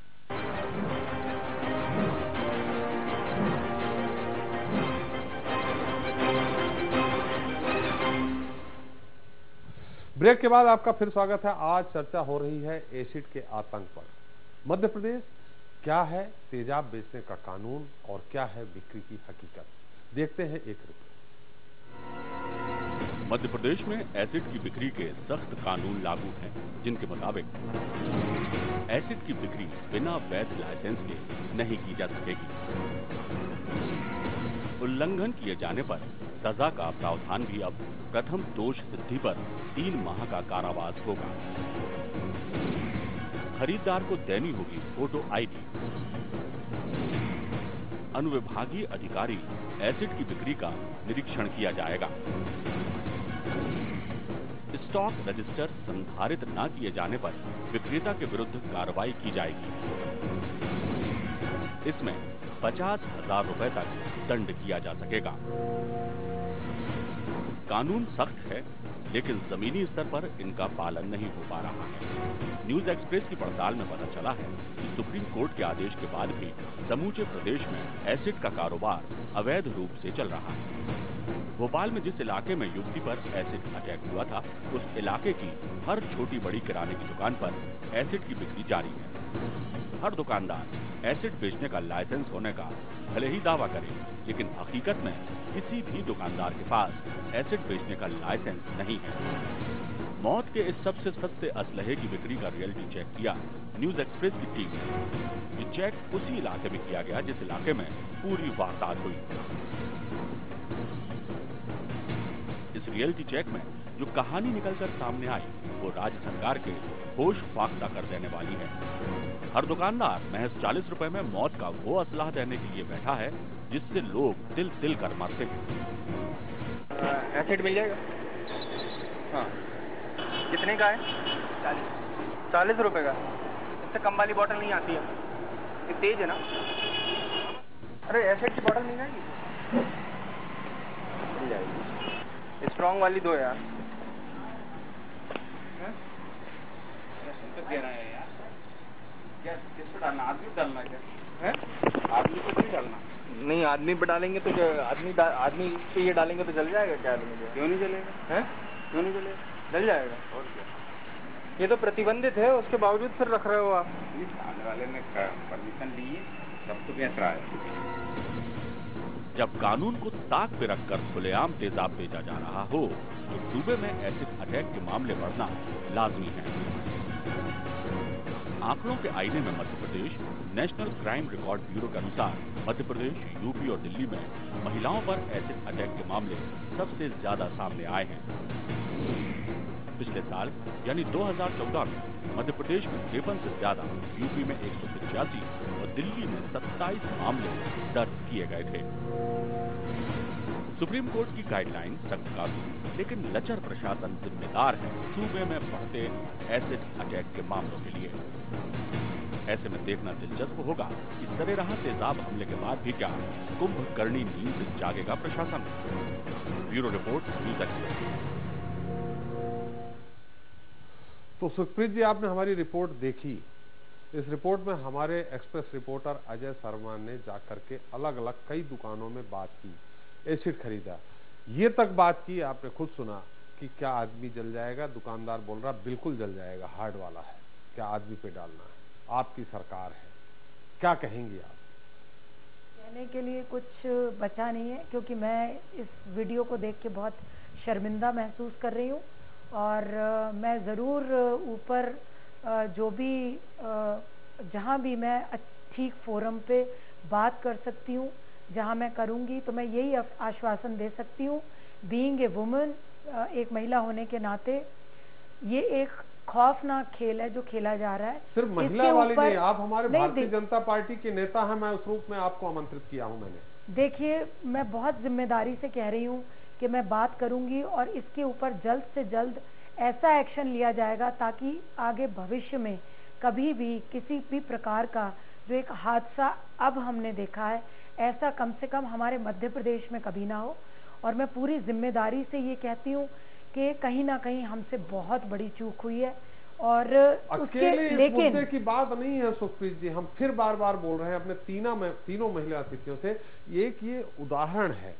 Break के बाद आपका फिर स्वागत है। आज चर्चा हो रही है एसिड के आतंक पर। मध्य प्रदेश क्या है तेजाब बेचने का कानून और क्या है बिक्री की हकीकत, देखते हैं एक रिपोर्ट। मध्य प्रदेश में एसिड की बिक्री के सख्त कानून लागू हैं, जिनके मुताबिक एसिड की बिक्री बिना वैध लाइसेंस के नहीं की जा सकेगी। उल्लंघन किए जाने पर सजा का प्रावधान भी अब प्रथम दोष सिद्धि पर 3 माह का कारावास होगा। खरीदार को देनी होगी फोटो आईडी। अनुविभागीय अधिकारी एसिड की बिक्री का निरीक्षण किया जाएगा। स्टॉक रजिस्टर संधारित न किए जाने पर विक्रेता के विरुद्ध कार्रवाई की जाएगी। इसमें 50,000 रुपए तक दंड किया जा सकेगा। कानून सख्त है, लेकिन जमीनी स्तर पर इनका पालन नहीं हो पा रहा है। न्यूज एक्सप्रेस की पड़ताल में पता चला है कि सुप्रीम कोर्ट के आदेश के बाद भी समूचे प्रदेश में एसिड का कारोबार अवैध रूप से चल रहा है। भोपाल में जिस इलाके में युवती पर एसिड अटैक हुआ था, उस इलाके की हर छोटी बड़ी किराने की दुकान पर एसिड की बिक्री जारी है। हर दुकानदार एसिड बेचने का लाइसेंस होने का भले ही दावा करे, लेकिन हकीकत में किसी भी दुकानदार के पास एसिड बेचने का लाइसेंस नहीं है। मौत के इस सबसे सस्ते असलहे की बिक्री का रियलिटी चेक किया न्यूज एक्सप्रेस की टीम ने। ये चेक उसी इलाके में किया गया जिस इलाके में पूरी वारदात हुई। इस रियलिटी चेक में जो कहानी निकलकर सामने आई वो राज्य सरकार के होश फाख्ता कर देने वाली है। हर दुकानदार महज 40 रुपए में मौत का वो असलाह देने के लिए बैठा है जिससे लोग तिल तिल कर मरते हैं। एसिड मिल जाएगा? हाँ। कितने का है? 40 रुपए का। इससे कम वाली बोतल नहीं आती है, ये तेज है ना। अरे एसिड की बोतल मिल जाएगी? मिल जाएगी। स्ट्रॉन्ग वाली दो यार। कह रहा है यार, क्या किसको डालना? आदमी को डालना क्या है? आदमी को नहीं डालना। नहीं, आदमी पे डालेंगे तो आदमी पे ये डालेंगे तो जल जाएगा क्या? आदमी को क्यों नहीं जलेगा? है क्यों नहीं जलेगा? जल जाएगा। और क्या, ये तो प्रतिबंधित है, उसके बावजूद फिर रख रहे हो आप। आने वाले ने परमिशन ली, सब तो बेच रहा है। जब कानून को ताक पे रखकर खुलेआम तेजाब बेचा जा रहा हो तो सूबे में एसिड अटैक के मामले बढ़ना लाजमी है। आंकड़ों के आईने में Madhya Pradesh national crime record bureau के अनुसार मध्य प्रदेश, यूपी और दिल्ली में महिलाओं पर एसिड अटैक के मामले सबसे ज्यादा सामने आए हैं। पिछले साल यानी 2014 में मध्य प्रदेश में 53 से ज्यादा, यूपी में 185 और दिल्ली में 27 मामले दर्ज किए गए थे। सुप्रीम कोर्ट की गाइडलाइन सख्त कानून, लेकिन लचर प्रशासन जिम्मेदार है सूबे में बढ़ते एसिड अटैक के मामलों के लिए। ऐसे में देखना दिलचस्प होगा कि सरेराह तेजाब हमले के बाद भी क्या कुंभकर्णी नींद से जागेगा प्रशासन। Bureau report, news express. तो सुखप्रीत जी, आपने हमारी रिपोर्ट देखी। इस रिपोर्ट में हमारे एक्सप्रेस रिपोर्टर अजय शर्मा ने जाकर के अलग अलग कई दुकानों में बात की, एसिड खरीदा, ये तक बात की, आपने खुद सुना कि क्या आदमी जल जाएगा। दुकानदार बोल रहा बिल्कुल जल जाएगा, हार्ड वाला है, क्या आदमी पे डालना है, आपकी सरकार है। क्या कहेंगी आप? कहने के लिए कुछ बचा नहीं है, क्योंकि मैं इस वीडियो को देख के बहुत शर्मिंदा महसूस कर रही हूँ। और मैं ज़रूर ऊपर जो भी जहाँ भी मैं ठीक फोरम पे बात कर सकती हूँ, जहाँ मैं करूँगी, तो मैं यही आश्वासन दे सकती हूँ, बीइंग ए वुमन, एक महिला होने के नाते, ये एक खौफनाक खेल है जो खेला जा रहा है। सिर्फ महिला वाली नहीं, आप हमारे भारतीय जनता पार्टी के नेता हैं, मैं उस रूप में आपको आमंत्रित किया हूं मैंने। देखिए, मैं बहुत जिम्मेदारी से कह रही हूँ कि मैं बात करूंगी और इसके ऊपर जल्द से जल्द ऐसा एक्शन लिया जाएगा ताकि आगे भविष्य में कभी भी किसी भी प्रकार का जो एक हादसा अब हमने देखा है, ऐसा कम से कम हमारे मध्य प्रदेश में कभी ना हो। और मैं पूरी जिम्मेदारी से ये कहती हूँ कि कहीं ना कहीं हमसे बहुत बड़ी चूक हुई है। और अकेले इस मुद्दे की बात नहीं है सुखप्रीत जी, हम फिर बार बार बोल रहे हैं अपने तीनों महिला अतिथियों से, एक ये उदाहरण है,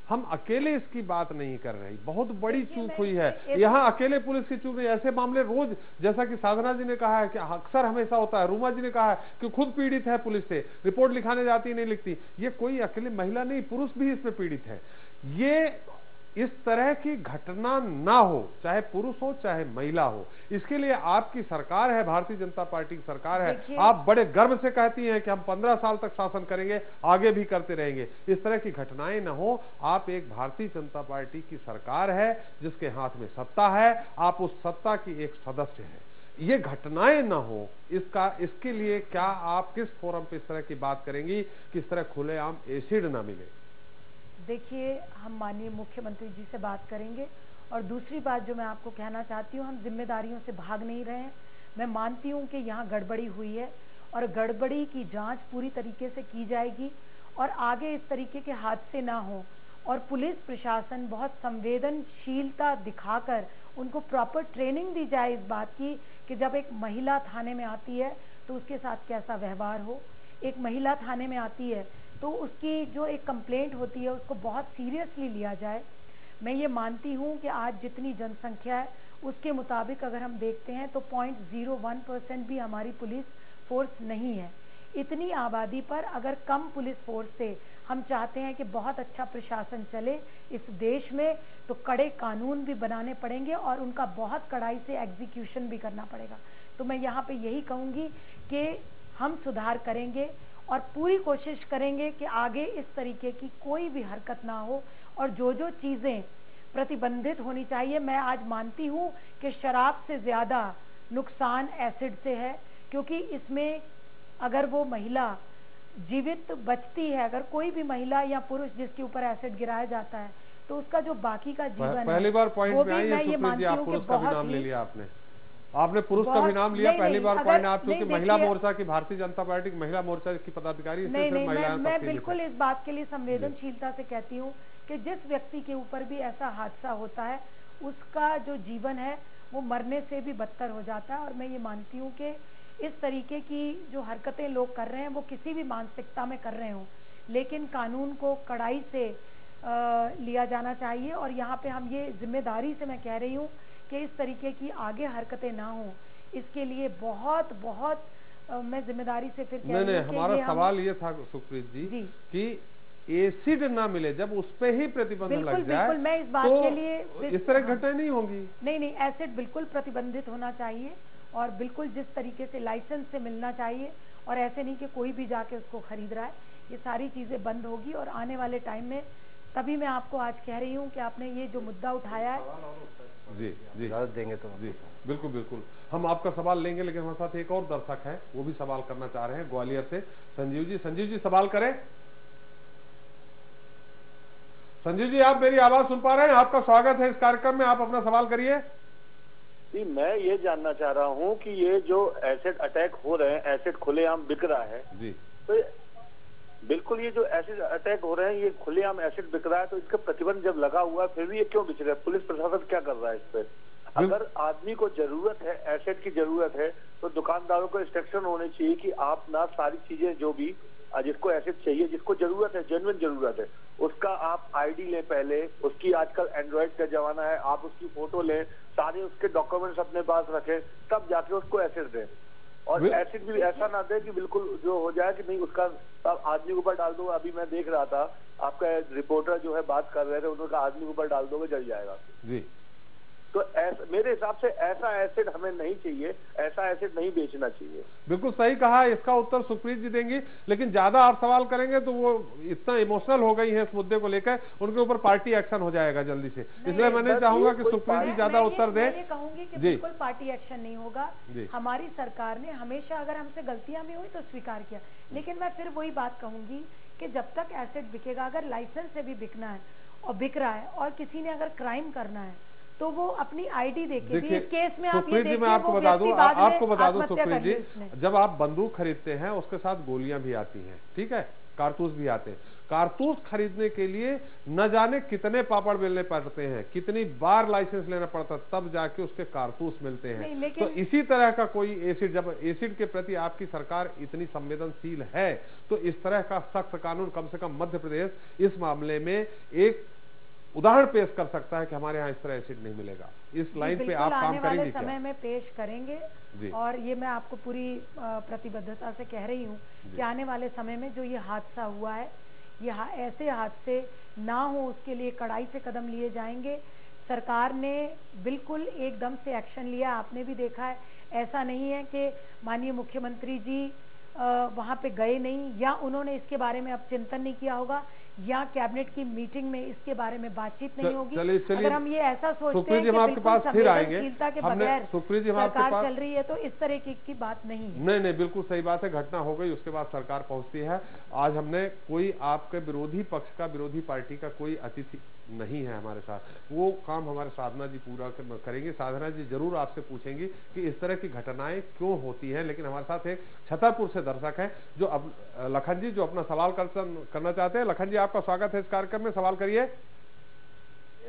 हम अकेले इसकी बात नहीं कर रहे, बहुत बड़ी चूक हुई है। यहाँ अकेले पुलिस की चूक नहीं, ऐसे मामले रोज, जैसा कि साधना जी ने कहा है कि अक्सर हमेशा होता है, रूमा जी ने कहा है कि खुद पीड़ित है पुलिस से, रिपोर्ट लिखाने जाती नहीं लिखती। ये कोई अकेले महिला नहीं, पुरुष भी इसमें पीड़ित है। ये इस तरह की घटना ना हो, चाहे पुरुष हो चाहे महिला हो, इसके लिए आपकी सरकार है, भारतीय जनता पार्टी की सरकार है। आप बड़े गर्व से कहती हैं कि हम 15 साल तक शासन करेंगे, आगे भी करते रहेंगे, इस तरह की घटनाएं न हो। आप एक भारतीय जनता पार्टी की सरकार है जिसके हाथ में सत्ता है, आप उस सत्ता की एक सदस्य हैं। ये घटनाएं ना हो, इसके लिए क्या आप किस फोरम पे इस तरह की बात करेंगी कि इस तरह खुलेआम एसिड ना मिले? देखिए, हम माननीय मुख्यमंत्री जी से बात करेंगे। और दूसरी बात जो मैं आपको कहना चाहती हूँ, हम जिम्मेदारियों से भाग नहीं रहे हैं। मैं मानती हूँ कि यहाँ गड़बड़ी हुई है और गड़बड़ी की जांच पूरी तरीके से की जाएगी और आगे इस तरीके के हादसे ना हो। और पुलिस प्रशासन बहुत संवेदनशीलता दिखाकर उनको प्रॉपर ट्रेनिंग दी जाए इस बात की कि जब एक महिला थाने में आती है तो उसके साथ कैसा व्यवहार हो। एक महिला थाने में आती है तो उसकी जो एक कंप्लेंट होती है उसको बहुत सीरियसली लिया जाए। मैं ये मानती हूँ कि आज जितनी जनसंख्या है उसके मुताबिक अगर हम देखते हैं तो 0.01% भी हमारी पुलिस फोर्स नहीं है। इतनी आबादी पर अगर कम पुलिस फोर्स से हम चाहते हैं कि बहुत अच्छा प्रशासन चले इस देश में, तो कड़े कानून भी बनाने पड़ेंगे और उनका बहुत कड़ाई से एग्जीक्यूशन भी करना पड़ेगा। तो मैं यहाँ पे यही कहूँगी कि हम सुधार करेंगे और पूरी कोशिश करेंगे कि आगे इस तरीके की कोई भी हरकत ना हो। और जो चीज़ें प्रतिबंधित होनी चाहिए, मैं आज मानती हूँ कि शराब से ज़्यादा नुकसान एसिड से है, क्योंकि इसमें अगर वो महिला जीवित बचती है, अगर कोई भी महिला या पुरुष जिसके ऊपर एसिड गिराया जाता है, तो उसका जो बाकी का जीवन है, पहली बार पॉइंट में आई है सुप्रीत जी, आप पुरुष का भी नाम ले लिया आपने पुरुष का भी नाम लिया, पहली बार पॉइंट आप, क्योंकि महिला मोर्चा की, भारतीय जनता पार्टी की महिला मोर्चा की पदाधिकारी, मैं बिल्कुल इस बात के लिए संवेदनशीलता से कहती हूँ कि जिस व्यक्ति के ऊपर भी ऐसा हादसा होता है उसका जो जीवन है वो मरने से भी बदतर हो जाता है। और मैं ये मानती हूँ कि इस तरीके की जो हरकतें लोग कर रहे हैं वो किसी भी मानसिकता में कर रहे हों, लेकिन कानून को कड़ाई से लिया जाना चाहिए। और यहाँ पे हम ये जिम्मेदारी से मैं कह रही हूँ कि इस तरीके की आगे हरकतें ना हो, इसके लिए बहुत मैं जिम्मेदारी से फिर कह रही हूँ। हमारा सवाल ये था सुप्रीत जी कि एसिड ना मिले, जब उस पे ही प्रतिबंध लग जाए, बिल्कुल मैं इस बात के लिए इस तरह घटनाएं नहीं होंगी। नहीं, एसिड बिल्कुल प्रतिबंधित होना चाहिए और बिल्कुल जिस तरीके से लाइसेंस से मिलना चाहिए, और ऐसे नहीं कि कोई भी जाके उसको खरीद रहा है। ये सारी चीज़ें बंद होगी और आने वाले टाइम में, तभी मैं आपको आज कह रही हूँ कि आपने ये जो मुद्दा उठाया है। जी जी देंगे तो जी बिल्कुल बिल्कुल हम आपका सवाल लेंगे, लेकिन हमारे साथ एक और दर्शक है, वो भी सवाल करना चाह रहे हैं ग्वालियर से। संजीव जी, संजीव जी सवाल करें। संजीव जी, आप मेरी आवाज सुन पा रहे हैं? आपका स्वागत है इस कार्यक्रम में, आप अपना सवाल करिए। जी, मैं ये जानना चाह रहा हूँ कि ये जो एसिड अटैक हो रहे हैं, एसिड खुलेआम बिक रहा है जी, तो बिल्कुल ये जो एसिड अटैक हो रहे हैं, ये खुलेआम एसिड बिक रहा है, तो इसका प्रतिबंध जब लगा हुआ है फिर भी ये क्यों बिक रहा है? पुलिस प्रशासन क्या कर रहा है इस पे? अगर आदमी को जरूरत है, एसिड की जरूरत है, तो दुकानदारों को इंस्ट्रक्शन होने चाहिए कि आप ना सारी चीजें जो भी जिसको एसिड चाहिए, जिसको जरूरत है, जेन्युइन जरूरत है, उसका आप आईडी लें पहले, उसकी आजकल एंड्रॉइड का जमाना है, आप उसकी फोटो लें, सारे उसके डॉक्यूमेंट्स अपने पास रखें, तब जाके उसको एसिड दें। और एसिड भी ऐसा ना दे कि बिल्कुल जो हो जाए कि नहीं उसका आदमी के ऊपर डाल दो। अभी मैं देख रहा था, आपका रिपोर्टर जो है बात कर रहे थे, उन्होंने आदमी के ऊपर डाल दोगे जल जाएगा जी। तो मेरे हिसाब से ऐसा एसिड हमें नहीं चाहिए, ऐसा एसिड नहीं बेचना चाहिए। बिल्कुल सही कहा, इसका उत्तर सुप्रीत जी देंगी, लेकिन ज्यादा आप सवाल करेंगे तो वो इतना इमोशनल हो गई है इस मुद्दे को लेकर, उनके ऊपर पार्टी एक्शन हो जाएगा जल्दी से, इसलिए मैंने चाहूंगा कि सुप्रीत जी ज्यादा उत्तर दें। मैं कहूंगी कि बिल्कुल पार्टी एक्शन नहीं होगा। हमारी सरकार ने हमेशा अगर हमसे गलतियां भी हुई तो स्वीकार किया, लेकिन मैं फिर वही बात कहूंगी कि जब तक एसिड बिकेगा, अगर लाइसेंस से भी बिकना है और बिक रहा है, और किसी ने अगर क्राइम करना है तो वो अपनी आईडी देके भी, इस केस में आप ये देखिए, मैं आपको बता दूं सुप्रीत जी, जब आप बंदूक खरीदते हैं उसके साथ गोलियां भी आती हैं, ठीक है, कारतूस भी आते हैं। कारतूस खरीदने के लिए न जाने कितने पापड़ बेलने पड़ते हैं, कितनी बार लाइसेंस लेना पड़ता, तब जाके उसके कारतूस मिलते हैं। तो इसी तरह का कोई एसिड, जब एसिड के प्रति आपकी सरकार इतनी संवेदनशील है, तो इस तरह का सख्त कानून कम से कम मध्य प्रदेश इस मामले में एक उदाहरण पेश कर सकता है कि हमारे यहाँ इस तरह एसिड नहीं मिलेगा। इस लाइन पे आप काम करेंगे क्या? समय में पेश करेंगे, और ये मैं आपको पूरी प्रतिबद्धता से कह रही हूँ कि आने वाले समय में जो ये हादसा हुआ है, ये ऐसे हादसे ना हो उसके लिए कड़ाई से कदम लिए जाएंगे। सरकार ने बिल्कुल एकदम से एक्शन लिया, आपने भी देखा है। ऐसा नहीं है कि माननीय मुख्यमंत्री जी वहाँ पे गए नहीं, या उन्होंने इसके बारे में अब चिंतन नहीं किया होगा, या कैबिनेट की मीटिंग में इसके बारे में बातचीत नहीं होगी। अगर हम ये ऐसा सोचते हैं कि बिल्कुल संवेदनशीलता के बगैर सरकार चल रही है, तो इस तरह की बात नहीं है। नहीं, बिल्कुल सही बात है। घटना हो गई, उसके बाद सरकार पहुंचती है। आज हमने कोई आपके विरोधी पक्ष का, विरोधी पार्टी का कोई अतिथि नहीं है हमारे साथ, वो काम हमारे साधना जी पूरा करेंगे। साधना जी जरूर आपसे पूछेंगी कि इस तरह की घटनाएं क्यों होती हैं। लेकिन हमारे साथ एक छतरपुर से दर्शक है जो अब लखन जी, जो अपना सवाल करना चाहते हैं। लखन जी, आपका स्वागत है इस कार्यक्रम में, सवाल करिए।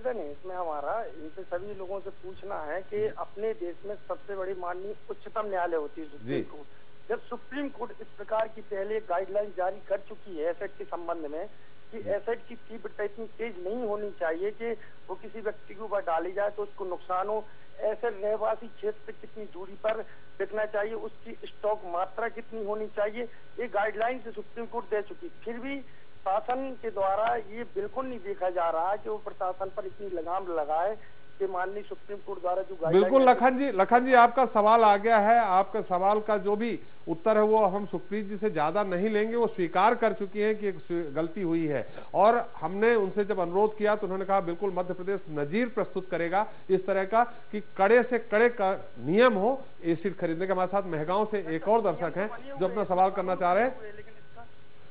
नहीं, इसमें हमारा इनसे सभी लोगों से पूछना है कि अपने देश में सबसे बड़ी माननीय उच्चतम न्यायालय होती है सुप्रीम कोर्ट। जब सुप्रीम कोर्ट इस प्रकार की पहले गाइडलाइन जारी कर चुकी है एसिड के संबंध में कि एसिड की तीव्रता इतनी तेज नहीं होनी चाहिए कि वो किसी व्यक्ति के ऊपर डाली जाए तो उसको नुकसान हो, एसिड रहवासी क्षेत्र से कितनी दूरी पर बिकना चाहिए, उसकी स्टॉक मात्रा कितनी होनी चाहिए, ये गाइडलाइन से सुप्रीम कोर्ट दे चुकी। फिर भी शासन के द्वारा ये बिल्कुल नहीं देखा जा रहा कि वो प्रशासन पर इतनी लगाम लगाए कि माननीय सुप्रीम कोर्ट द्वारा जो बिल्कुल लखन जी आपका सवाल आ गया है। आपका सवाल का जो भी उत्तर है वो हम सुप्रीत जी से ज्यादा नहीं लेंगे। वो स्वीकार कर चुकी हैं कि एक गलती हुई है, और हमने उनसे जब अनुरोध किया तो उन्होंने कहा बिल्कुल मध्य प्रदेश नजीर प्रस्तुत करेगा इस तरह का कि कड़े से कड़े का नियम हो एसिड खरीदने का। हमारे साथ महगांव से एक और दर्शक हैं जो अपना सवाल करना चाह रहे हैं।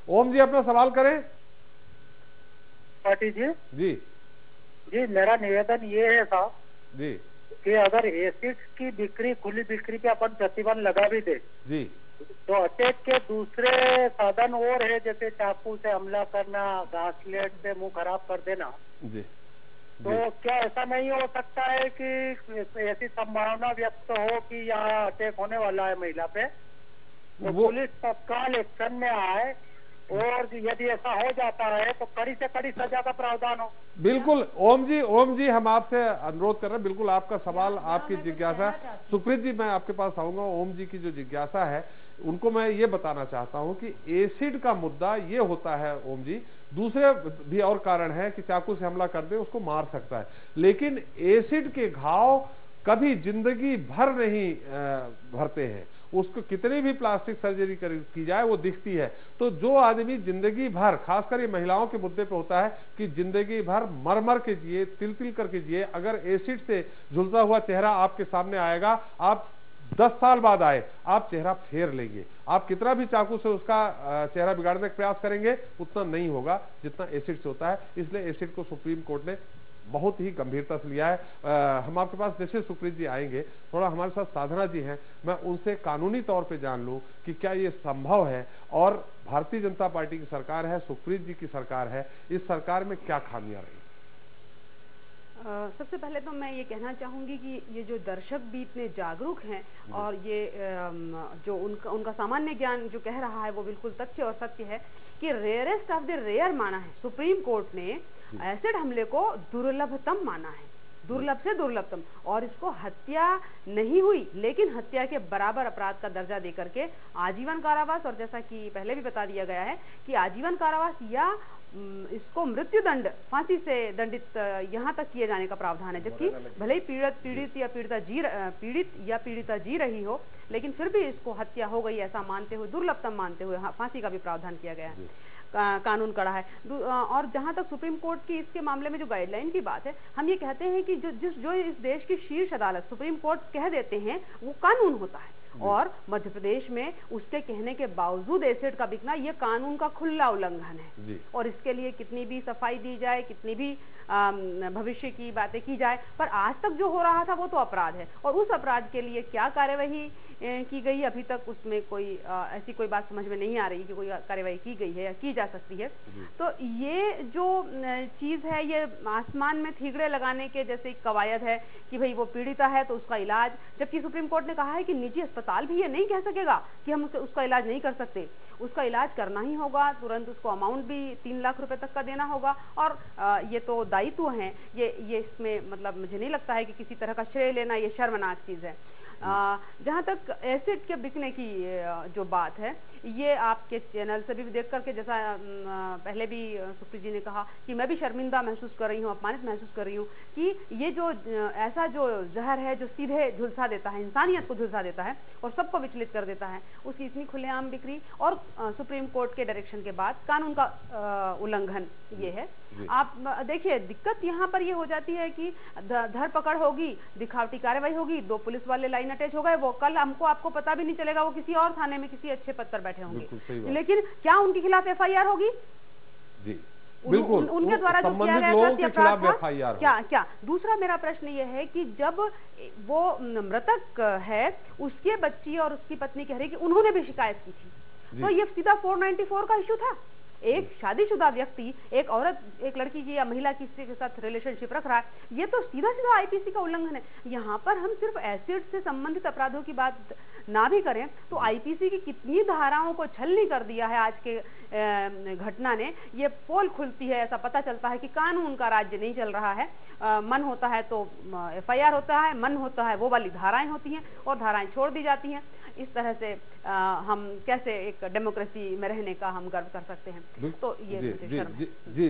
ओम जी, अपना सवाल करें। पार्टी जी जी, मेरा निवेदन ये है साहब जी कि अगर एसिड की बिक्री, खुली बिक्री पे अपन प्रतिबंध लगा भी दे जी, तो अटैक के दूसरे साधन और है, जैसे चाकू से हमला करना, घासलेट से मुंह खराब कर देना जी, तो क्या ऐसा नहीं हो सकता है कि ऐसी संभावना व्यक्त हो कि यहाँ अटैक होने वाला है महिला पे, तो पुलिस तत्काल एक्शन में आए, और यदि ऐसा हो जाता है तो कड़ी से कड़ी सजा का प्रावधान हो? बिल्कुल ओम जी हम आपसे अनुरोध कर रहे हैं। बिल्कुल आपका सवाल, आपकी जिज्ञासा। सुप्रीत जी, मैं आपके पास आऊंगा। ओम जी की जो जिज्ञासा है उनको मैं ये बताना चाहता हूं कि एसिड का मुद्दा ये होता है ओम जी, दूसरे भी और कारण है कि चाकू से हमला कर दे उसको मार सकता है, लेकिन एसिड के घाव कभी जिंदगी भर नहीं भरते हैं। उसको कितनी भी प्लास्टिक सर्जरी की जाए वो दिखती है। तो जो आदमी जिंदगी भर, खासकर ये महिलाओं के मुद्दे पे होता है कि जिंदगी भर मर मर के जिए, तिल तिल करके जिए, अगर एसिड से झुलसा हुआ चेहरा आपके सामने आएगा, आप 10 साल बाद आए, आप चेहरा फेर लेंगे। आप कितना भी चाकू से उसका चेहरा बिगाड़ने का प्रयास करेंगे उतना नहीं होगा जितना एसिड से होता है। इसलिए एसिड को सुप्रीम कोर्ट ने बहुत ही गंभीरता से लिया है। हम आपके पास जैसे सुप्रीत जी आएंगे, थोड़ा हमारे साथ साधना जी हैं, मैं उनसे कानूनी तौर पे जान लूं कि क्या ये संभव है, और भारतीय जनता पार्टी की सरकार है, सुप्रीत जी की सरकार है, इस सरकार में क्या खामियां रही? सबसे पहले तो मैं ये कहना चाहूंगी कि ये जो दर्शक भी इतने जागरूक हैं और ये जो उनका सामान्य ज्ञान जो कह रहा है वो बिल्कुल तथ्य और सत्य है कि रेयरेस्ट ऑफ द रेयर माना है सुप्रीम कोर्ट ने एसिड हमले को दुर्लभतम माना है, दुर्लभ से दुर्लभतम, और इसको हत्या नहीं हुई लेकिन हत्या के बराबर अपराध का दर्जा देकर के आजीवन कारावास, और जैसा कि पहले भी बता दिया गया है कि आजीवन कारावास या इसको मृत्युदंड, फांसी से दंडित यहाँ तक किए जाने का प्रावधान है। जबकि भले ही पीड़ित या पीड़िता जी रही हो, लेकिन फिर भी इसको हत्या हो गई ऐसा मानते हुए, दुर्लभतम मानते हुए फांसी का भी प्रावधान किया गया है, कानून कड़ा है। और जहां तक सुप्रीम कोर्ट की इसके मामले में जो गाइडलाइन की बात है, हम ये कहते हैं कि जो इस देश की शीर्ष अदालत सुप्रीम कोर्ट कह देते हैं वो कानून होता है, और मध्य प्रदेश में उसके कहने के बावजूद एसिड का बिकना ये कानून का खुला उल्लंघन है। और इसके लिए कितनी भी सफाई दी जाए, कितनी भी भविष्य की बातें की जाए, पर आज तक जो हो रहा था वो तो अपराध है, और उस अपराध के लिए क्या कार्यवाही की गई अभी तक उसमें कोई ऐसी कोई बात समझ में नहीं आ रही कि कोई कार्यवाही की गई है या की जा सकती है। तो ये जो चीज है ये आसमान में थीगड़े लगाने के जैसे कवायद है कि भाई वो पीड़िता है तो उसका इलाज, जबकि सुप्रीम कोर्ट ने कहा है कि निजी अस्पताल भी ये नहीं कह सकेगा कि हम उसका इलाज नहीं कर सकते, उसका इलाज करना ही होगा, तुरंत उसको अमाउंट भी 3 लाख रुपए तक का देना होगा। और ये तो दायित्व हैं, ये इसमें मतलब मुझे नहीं लगता है कि किसी तरह का श्रेय लेना ये शर्मनाक चीज है। जहां तक एसिड के बिकने की जो बात है, ये आपके चैनल से भी देख करके, जैसा पहले भी सुप्रीत जी ने कहा कि मैं भी शर्मिंदा महसूस कर रही हूँ, अपमानित महसूस कर रही हूँ कि ये जो ऐसा जो जहर है जो सीधे झुलसा देता है, इंसानियत को झुलसा देता है और सबको विचलित कर देता है, उसकी इतनी खुलेआम बिक्री और सुप्रीम कोर्ट के डायरेक्शन के बाद कानून का उल्लंघन ये है। आप देखिए दिक्कत यहाँ पर ये हो जाती है कि धरपकड़ होगी, दिखावटी कार्रवाई होगी, 2 पुलिस वाले लाइन अटैच हो गए, वो कल हमको आपको पता भी नहीं चलेगा वो किसी और थाने में किसी अच्छे पद पर बैठे होंगे, लेकिन क्या उनके खिलाफ FIR होगी? जी बिल्कुल, उनके द्वारा जो किया गया था क्या? दूसरा मेरा प्रश्न ये है कि जब वो मृतक है उसके बच्ची और उसकी पत्नी कह रही कि उन्होंने भी शिकायत की थी, तो ये सीधा 494 का इश्यू था। एक शादीशुदा व्यक्ति एक औरत, एक लड़की की या महिला किसी के साथ रिलेशनशिप रख रहा है, ये तो सीधा सीधा IPC का उल्लंघन है। यहाँ पर हम सिर्फ एसिड से संबंधित अपराधों की बात ना भी करें तो IPC की कितनी धाराओं को छलनी कर दिया है आज के घटना ने। ये पोल खुलती है, ऐसा पता चलता है कि कानून का राज्य नहीं चल रहा है। मन होता है तो FIR होता है, मन होता है वो वाली धाराएं होती हैं और धाराएं छोड़ दी जाती हैं। इस तरह से हम कैसे एक डेमोक्रेसी में रहने का हम गर्व कर सकते हैं। तो ये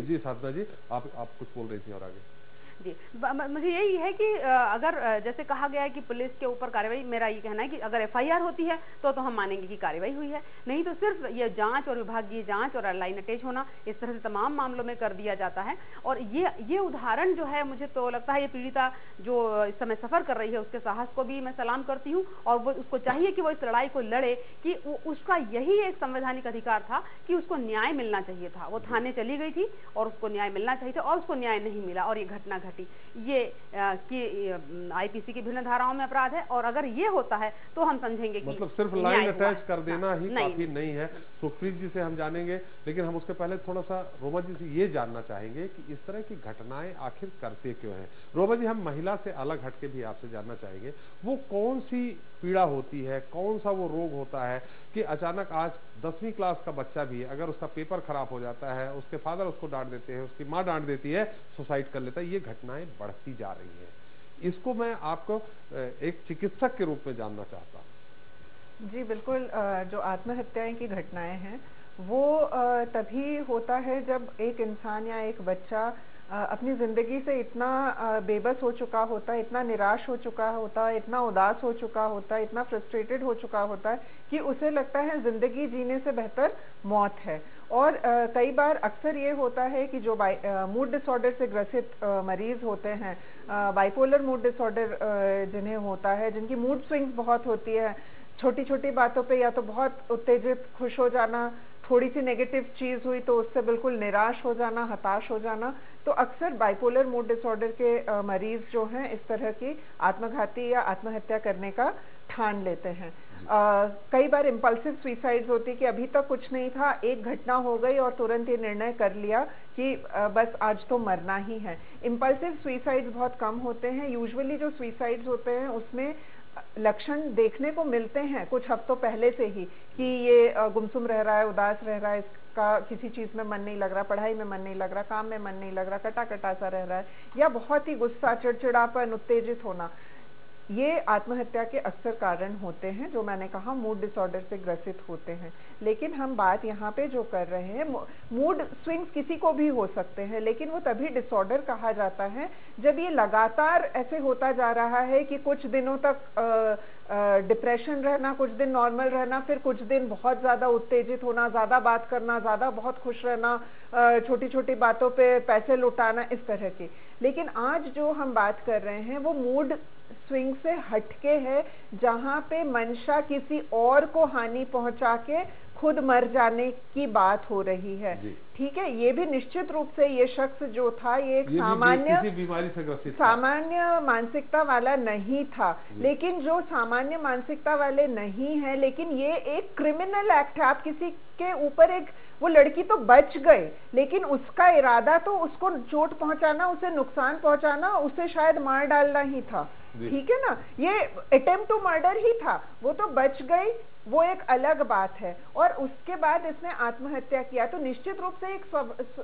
जी साधना जी आप कुछ बोल रही थी और आगे। जी मुझे यही है कि अगर जैसे कहा गया है कि पुलिस के ऊपर कार्रवाई, मेरा ये कहना है कि अगर FIR होती है तो हम मानेंगे कि कार्रवाई हुई है, नहीं तो सिर्फ ये जांच और विभागीय जांच और लाइन अटैच होना, इस तरह से तमाम मामलों में कर दिया जाता है। और ये उदाहरण जो है, मुझे तो लगता है ये पीड़िता जो इस समय सफर कर रही है उसके साहस को भी मैं सलाम करती हूँ, और वो उसको चाहिए कि वो इस लड़ाई को लड़े, कि उसका यही एक संवैधानिक अधिकार था कि उसको न्याय मिलना चाहिए था। वो थाने चली गई थी और उसको न्याय मिलना चाहिए था और उसको न्याय नहीं मिला और ये घटना घटी। ये IPC की भिन्न धाराओं में अपराध है, और अगर ये होता है तो हम समझेंगे कि मतलब सिर्फ लाइन अटैच कर देना ही काफी नहीं है। सुप्रीत जी से हम जानेंगे, लेकिन हम उसके पहले थोड़ा सा रोमा जी से ये जानना चाहेंगे कि इस तरह की घटनाएं आखिर करते क्यों हैं। रोमा जी, हम महिला से अलग हटके भी आपसे जानना चाहेंगे, वो कौन सी पीड़ा होती है, कौन सा वो रोग होता है कि अचानक आज 10वीं क्लास का बच्चा भी है, अगर उसका पेपर खराब हो जाता है, उसके फादर उसको डांट देते हैं, उसकी माँ डांट देती है, सुसाइड कर लेता है, ये घटनाएं बढ़ती जा रही हैं। इसको मैं आपको एक चिकित्सक के रूप में जानना चाहता हूँ। जी बिल्कुल, जो आत्महत्याएं की घटनाएं हैं वो तभी होता है जब एक इंसान या एक बच्चा अपनी जिंदगी से इतना बेबस हो चुका होता है, इतना निराश हो चुका होता है, इतना उदास हो चुका होता है, इतना फ्रस्ट्रेटेड हो चुका होता है कि उसे लगता है जिंदगी जीने से बेहतर मौत है। और कई बार अक्सर ये होता है कि जो मूड डिसऑर्डर से ग्रसित मरीज होते हैं, बाइपोलर मूड डिसऑर्डर जिन्हें होता है, जिनकी मूड स्विंग्स बहुत होती है, छोटी छोटी बातों पे या तो बहुत उत्तेजित खुश हो जाना, थोड़ी सी नेगेटिव चीज हुई तो उससे बिल्कुल निराश हो जाना, हताश हो जाना, तो अक्सर बाइपोलर मूड डिसऑर्डर के मरीज जो हैं इस तरह की आत्मघाती या आत्महत्या करने का ठान लेते हैं। कई बार इम्पल्सिव सुसाइड्स होती कि अभी तक कुछ नहीं था, एक घटना हो गई और तुरंत ये निर्णय कर लिया कि बस आज तो मरना ही है। इम्पल्सिव सुसाइड्स बहुत कम होते हैं। यूजुअली जो सुसाइड्स होते हैं उसमें लक्षण देखने को मिलते हैं कुछ हफ्तों पहले से ही कि ये गुमसुम रह रहा है, उदास रह रहा है, इसका किसी चीज में मन नहीं लग रहा, पढ़ाई में मन नहीं लग रहा, काम में मन नहीं लग रहा, कटा कटा सा रह रहा है, या बहुत ही गुस्सा, चिड़चिड़ापन, उत्तेजित होना। ये आत्महत्या के अक्सर कारण होते हैं जो मैंने कहा मूड डिसऑर्डर से ग्रसित होते हैं। लेकिन हम बात यहाँ पे जो कर रहे हैं, मूड स्विंग्स किसी को भी हो सकते हैं, लेकिन वो तभी डिसऑर्डर कहा जाता है जब ये लगातार ऐसे होता जा रहा है कि कुछ दिनों तक डिप्रेशन रहना, कुछ दिन नॉर्मल रहना, फिर कुछ दिन बहुत ज्यादा उत्तेजित होना, ज्यादा बात करना, ज्यादा बहुत खुश रहना, छोटी छोटी बातों पे पैसे लुटाना, इस तरह की। लेकिन आज जो हम बात कर रहे हैं वो मूड स्विंग से हटके है, जहां पे मंशा किसी और को हानि पहुंचा के खुद मर जाने की बात हो रही है। ठीक है, ये भी निश्चित रूप से ये शख्स जो था ये एक सामान्य बीमारी से ग्रसित सामान्य मानसिकता वाला नहीं था। लेकिन जो सामान्य मानसिकता वाले नहीं है, लेकिन ये एक क्रिमिनल एक्ट है। आप किसी के ऊपर एक, वो लड़की तो बच गई लेकिन उसका इरादा तो उसको चोट पहुंचाना, उसे नुकसान पहुंचाना, उसे शायद मार डालना ही था। ठीक है ना, ये अटेम्प्ट टू मर्डर ही था। वो तो बच गई, वो एक अलग बात है, और उसके बाद इसने आत्महत्या किया, तो निश्चित रूप से एक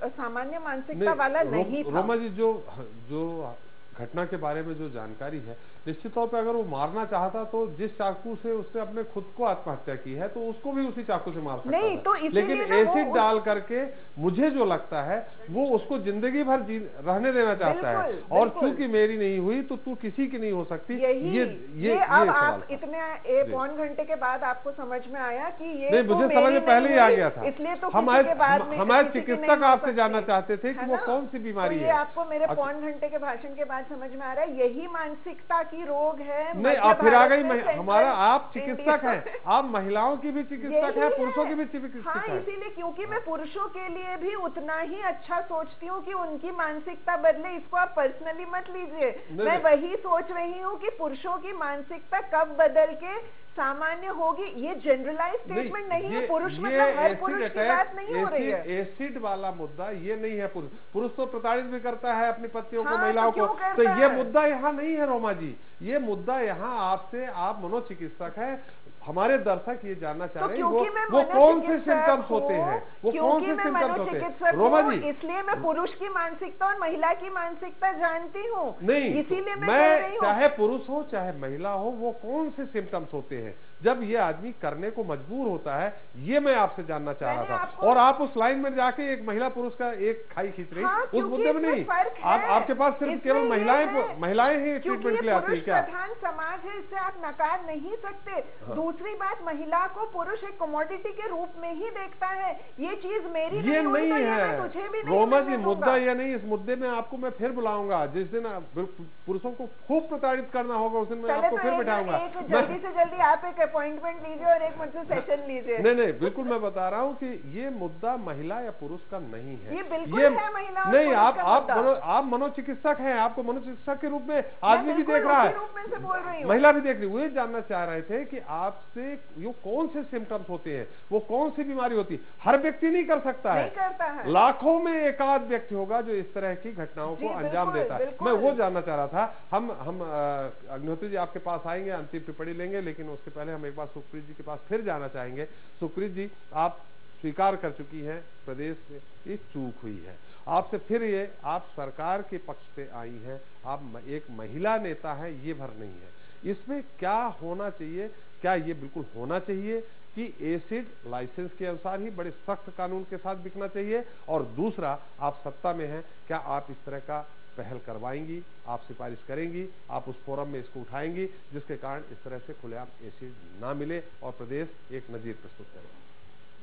सामान्य मानसिकता वाला नहीं था। रोमा जी, जो घटना के बारे में जो जानकारी है, निश्चित तौर पे अगर वो मारना चाहता तो जिस चाकू से उसने अपने खुद को आत्महत्या की है तो उसको भी उसी चाकू से मार सकता नहीं, तो लेकिन एसिड डाल करके मुझे जो लगता है वो उसको जिंदगी भर रहने देना चाहता है। और क्योंकि मेरी नहीं हुई तो तू किसी की नहीं हो सकती। ये अब आप इतने पौन घंटे के बाद आपको समझ में आया कि ये नहीं, मुझे समझ में पहले ही आ गया था। इसलिए तो हमारे चिकित्सक आपसे जानना चाहते थे कि वो कौन सी बीमारी है। आपको मेरे पौन घंटे के भाषण के बाद समझ में आ रहा है यही मानसिकता की रोग है। नहीं, आप फिर आ गई हमारा, आप चिकित्सक हैं, आप महिलाओं की भी चिकित्सक हैं, पुरुषों की भी चिकित्सक हैं। हाँ, इसीलिए क्योंकि मैं पुरुषों के लिए भी उतना ही अच्छा सोचती हूँ कि उनकी मानसिकता बदले। इसको आप पर्सनली मत लीजिए, मैं वही सोच रही हूँ कि पुरुषों की मानसिकता कब बदल के सामान्य होगी। ये जनरलाइज स्टेटमेंट नहीं है, पुरुष मतलब हर पुरुष की बात नहीं हो रही है। एसिड वाला मुद्दा ये नहीं है। पुरुष तो प्रताड़ित भी करता है अपनी पत्नियों को, महिलाओं को, तो ये मुद्दा यहाँ नहीं है रोमा जी। ये मुद्दा यहाँ आपसे, आप मनोचिकित्सक हैं, हमारे दर्शक ये जानना चाह रहे हैं वो कौन से सिम्टम्स होते हैं, वो कौन से सिम्टम्स होते हैं रोमा जी। इसलिए मैं पुरुष की मानसिकता और महिला की मानसिकता जानती हूँ, नहीं इसीलिए मैं चाहे पुरुष हो चाहे महिला हो, वो कौन से सिम्टम्स होते हैं जब ये आदमी करने को मजबूर होता है, ये मैं आपसे जानना चाह रहा था। और आप उस लाइन में जाके एक महिला पुरुष का एक खाई खींच रही, उस मुद्दे में नहीं। आपके पास सिर्फ केवल महिलाएं ही ट्रीटमेंट के लिए आती है क्या? प्रधान समाज है, इससे आप नकार नहीं सकते। दूसरी बात, महिला को पुरुष एक कमोडिटी के रूप में ही देखता है। ये चीज मेरी ये नहीं है तुझे भी रोमा जी, मुद्दा ये नहीं। इस मुद्दे में आपको मैं फिर बुलाऊंगा, जिस दिन पुरुषों को खूब प्रताड़ित करना होगा उस दिन मैं आपको फिर बिठाऊंगा। जल्दी से जल्दी आप एक अपॉइंटमेंट लीजिए और एक मुझसे सेशन लीजिए। नहीं, बिल्कुल मैं बता रहा हूँ कि ये मुद्दा महिला या पुरुष का नहीं है। ये बिल्कुल है महिला और नहीं, आप मनोचिकित्सक हैं, आपको मनोचिकित्सक के रूप में आदमी भी देख रहा है, महिला भी देख रही है। वो जानना चाह रहे थे कि आपसे ये कौन से सिम्टम्स होते हैं, वो कौन सी बीमारी होती है। हर व्यक्ति नहीं कर सकता है, लाखों में एकाध व्यक्ति होगा जो इस तरह की घटनाओं को अंजाम देता है। मैं वो जानना चाह रहा था। हम अग्निहोत्री जी आपके पास आएंगे, अंतिम टिप्पणी लेंगे, लेकिन उससे पहले हम एक बार सुप्रीत जी के पास फिर जाना चाहेंगे। सुप्रीत जी, आप स्वीकार कर चुकी हैं प्रदेश में ये चूक हुई है, आपसे फिर ये आप सरकार के पक्ष पे आई हैं, आप एक महिला नेता हैं, ये भर नहीं है। इसमें क्या होना चाहिए? क्या ये बिल्कुल होना चाहिए कि एसिड लाइसेंस के अनुसार ही बड़े सख्त कानून के साथ बिकना चाहिए, और दूसरा, आप सत्ता में हैं, क्या आप इस तरह का पहल करवाएंगी, आप सिफारिश करेंगी, आप उस फोरम में इसको उठाएंगी जिसके कारण इस तरह से खुलेआम एसिड ना मिले और प्रदेश एक नजीर प्रस्तुत करे?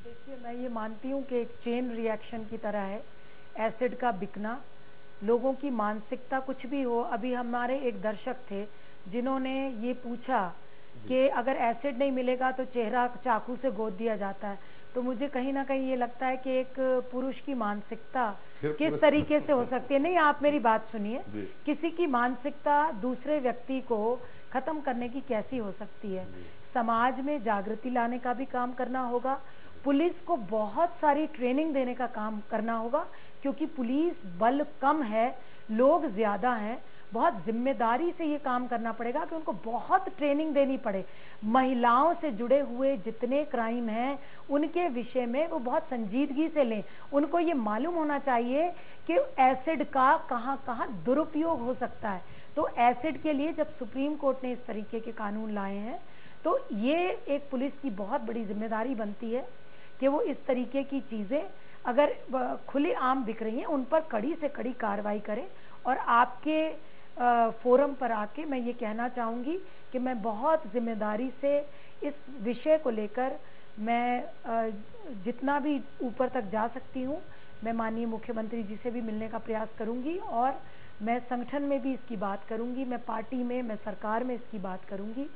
देखिए, मैं ये मानती हूँ कि एक चेन रिएक्शन की तरह है एसिड का बिकना। लोगों की मानसिकता कुछ भी हो, अभी हमारे एक दर्शक थे जिन्होंने ये पूछा कि अगर एसिड नहीं मिलेगा तो चेहरा चाकू से गोद दिया जाता है, तो मुझे कहीं ना कहीं ये लगता है कि एक पुरुष की मानसिकता किस तरीके से हो सकती है। नहीं, आप मेरी बात सुनिए, किसी की मानसिकता दूसरे व्यक्ति को खत्म करने की कैसी हो सकती है। समाज में जागृति लाने का भी काम करना होगा, पुलिस को बहुत सारी ट्रेनिंग देने का काम करना होगा, क्योंकि पुलिस बल कम है, लोग ज्यादा हैं। बहुत जिम्मेदारी से ये काम करना पड़ेगा कि उनको बहुत ट्रेनिंग देनी पड़े। महिलाओं से जुड़े हुए जितने क्राइम हैं उनके विषय में वो बहुत संजीदगी से लें। उनको ये मालूम होना चाहिए कि एसिड का कहाँ कहाँ दुरुपयोग हो सकता है। तो एसिड के लिए जब सुप्रीम कोर्ट ने इस तरीके के कानून लाए हैं, तो ये एक पुलिस की बहुत बड़ी जिम्मेदारी बनती है कि वो इस तरीके की चीजें अगर खुले आम दिख रही हैं उन पर कड़ी से कड़ी कार्रवाई करें। और आपके फोरम पर आके मैं ये कहना चाहूँगी कि मैं बहुत जिम्मेदारी से इस विषय को लेकर मैं जितना भी ऊपर तक जा सकती हूँ, मैं माननीय मुख्यमंत्री जी से भी मिलने का प्रयास करूँगी, और मैं संगठन में भी इसकी बात करूँगी, मैं पार्टी में, मैं सरकार में इसकी बात करूँगी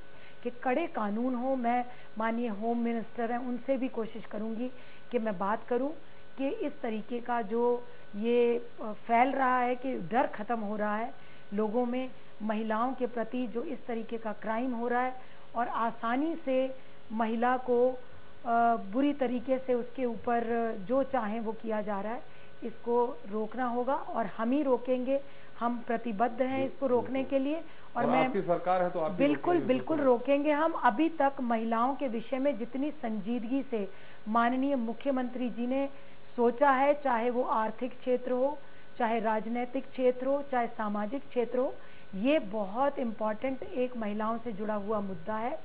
कि कड़े कानून हो। मैं माननीय होम मिनिस्टर हैं, उनसे भी कोशिश करूँगी कि मैं बात करूँ कि इस तरीके का जो ये फैल रहा है कि डर खत्म हो रहा है लोगों में, महिलाओं के प्रति जो इस तरीके का क्राइम हो रहा है और आसानी से महिला को बुरी तरीके से उसके ऊपर जो चाहे वो किया जा रहा है, इसको रोकना होगा और हम ही रोकेंगे। हम प्रतिबद्ध हैं इसको रोकने के लिए, और मैं आपकी सरकार है तो आप बिल्कुल रोकेंगे। हम अभी तक महिलाओं के विषय में जितनी संजीदगी से माननीय मुख्यमंत्री जी ने सोचा है, चाहे वो आर्थिक क्षेत्र हो, चाहे राजनीतिक क्षेत्र हो, चाहे सामाजिक क्षेत्र हो, ये बहुत इम्पोर्टेंट एक महिलाओं से जुड़ा हुआ मुद्दा है।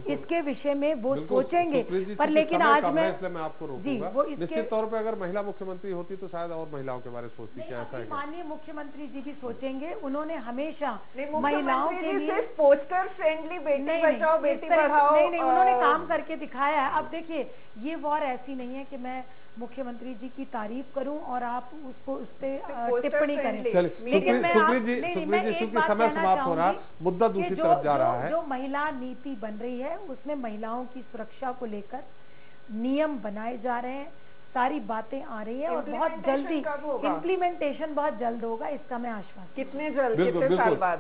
इसके विषय में वो सोचेंगे, पर लेकिन आज मैं आपको रोकूंगा। निश्चित तौर पे अगर महिला मुख्यमंत्री होती तो शायद और महिलाओं के बारे में सोचती। क्या ऐसा है? माननीय मुख्यमंत्री जी भी सोचेंगे। उन्होंने हमेशा महिलाओं के लिए पोस्टर फ्रेंडली बेटी बचाओ बेटी पढ़ाओ नहीं, उन्होंने काम करके दिखाया है। अब देखिए, ये वॉर ऐसी नहीं है कि मैं मुख्यमंत्री जी की तारीफ करूं और आप उसको उस पर टिप्पणी करें। लेकिन मैं समय समाप्त हो रहा, मुद्दा दूसरी तरफ जा रहा है। जो महिला नीति बन रही है उसमें महिलाओं की सुरक्षा को लेकर नियम बनाए जा रहे हैं, सारी बातें आ रही है और बहुत जल्दी इम्प्लीमेंटेशन बहुत जल्द होगा, इसका मैं आश्वासन। कितने जल्द? बिल्कुल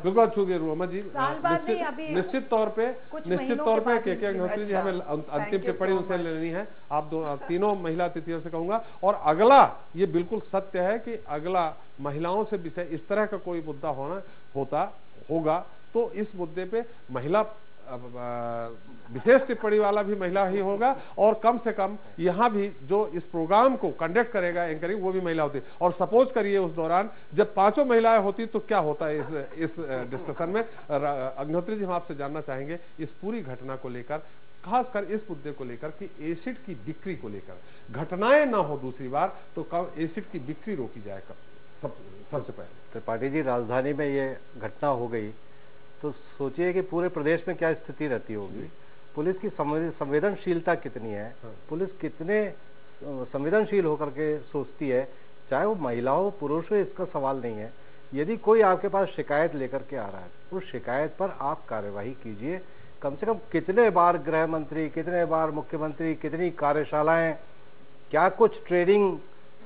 बिल्कुल रुमा जी, साल बाद नहीं, अभी निश्चित तौर पे के अग्निहोत्री जी हमें अंतिम टिप्पणी उनसे लेनी है। आप तीनों महिला अतिथियों से कहूंगा, और अगला ये बिल्कुल सत्य है कि अगला महिलाओं से विषय इस तरह का कोई मुद्दा होगा तो इस मुद्दे पे महिला विशेष टिप्पणी वाला भी महिला ही होगा, और कम से कम यहाँ भी जो इस प्रोग्राम को कंडक्ट करेगा, एंकरिंग, वो भी महिला होती। और सपोज करिए उस दौरान जब 5 महिलाएं होती तो क्या होता है इस डिस्कशन में। अग्निहोत्री जी, हम आपसे जानना चाहेंगे इस पूरी घटना को लेकर, खासकर इस मुद्दे को लेकर कि एसिड की बिक्री को लेकर घटनाएं ना हो दूसरी बार, तो कब एसिड की बिक्री रोकी जाए? सबसे पहले त्रिपाठी जी, राजधानी में ये घटना हो गई तो सोचिए कि पूरे प्रदेश में क्या स्थिति रहती होगी। पुलिस की संवेदनशीलता कितनी है, पुलिस कितने संवेदनशील होकर के सोचती है, चाहे वो महिला हो पुरुष हो, इसका सवाल नहीं है। यदि कोई आपके पास शिकायत लेकर के आ रहा है, उस शिकायत पर आप कार्यवाही कीजिए। कम से कम कितने बार गृह मंत्री, कितने बार मुख्यमंत्री, कितनी कार्यशालाएं, क्या कुछ ट्रेनिंग,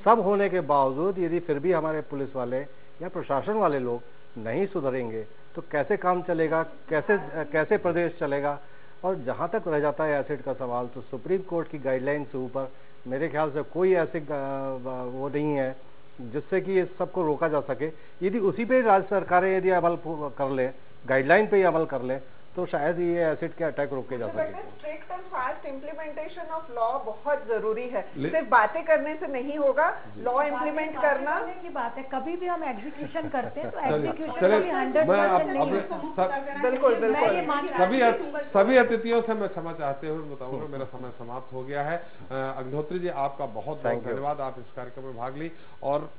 सब होने के बावजूद यदि फिर भी हमारे पुलिस वाले या प्रशासन वाले लोग नहीं सुधरेंगे तो कैसे काम चलेगा, कैसे प्रदेश चलेगा। और जहां तक रह जाता है एसिड का सवाल, तो सुप्रीम कोर्ट की गाइडलाइन से ऊपर मेरे ख्याल से कोई ऐसे वो नहीं है जिससे कि इस सबको रोका जा सके। यदि उसी पे राज्य सरकारें यदि अमल कर ले, गाइडलाइन पे ही अमल कर ले, तो शायद ये एसिड के अटैक रोके जा सके। Strict and fast implementation of law बहुत जरूरी है, सिर्फ बातें करने से नहीं होगा, लॉ इम्प्लीमेंट करना की बात है। कभी भी हम एग्जीक्यूशन करते हैं तो एग्जीक्यूशन 100% नहीं है। बिल्कुल बिल्कुल। सभी अतिथियों से मैं क्षमा चाहते हुए बताऊंगा, मेरा समय समाप्त हो गया है। अग्निहोत्री जी, आपका बहुत बहुत धन्यवाद, आप इस कार्यक्रम में भाग ली। और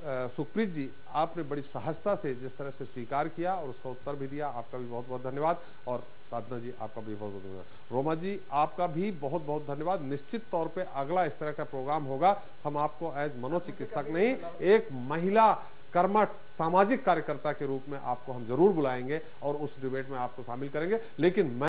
सुप्रीत जी, आपने बड़ी सहजता से जिस तरह से स्वीकार किया और उसका उत्तर भी दिया, आपका भी बहुत बहुत धन्यवाद। और साधना जी, आपका भी बहुत बहुत धन्यवाद। रोमा जी, आपका भी बहुत बहुत धन्यवाद। निश्चित तौर पे अगला इस तरह का प्रोग्राम होगा, हम आपको एज मनोचिकित्सक नहीं, एक महिला कर्मठ सामाजिक कार्यकर्ता के रूप में आपको हम जरूर बुलाएंगे और उस डिबेट में आपको शामिल करेंगे। लेकिन मैं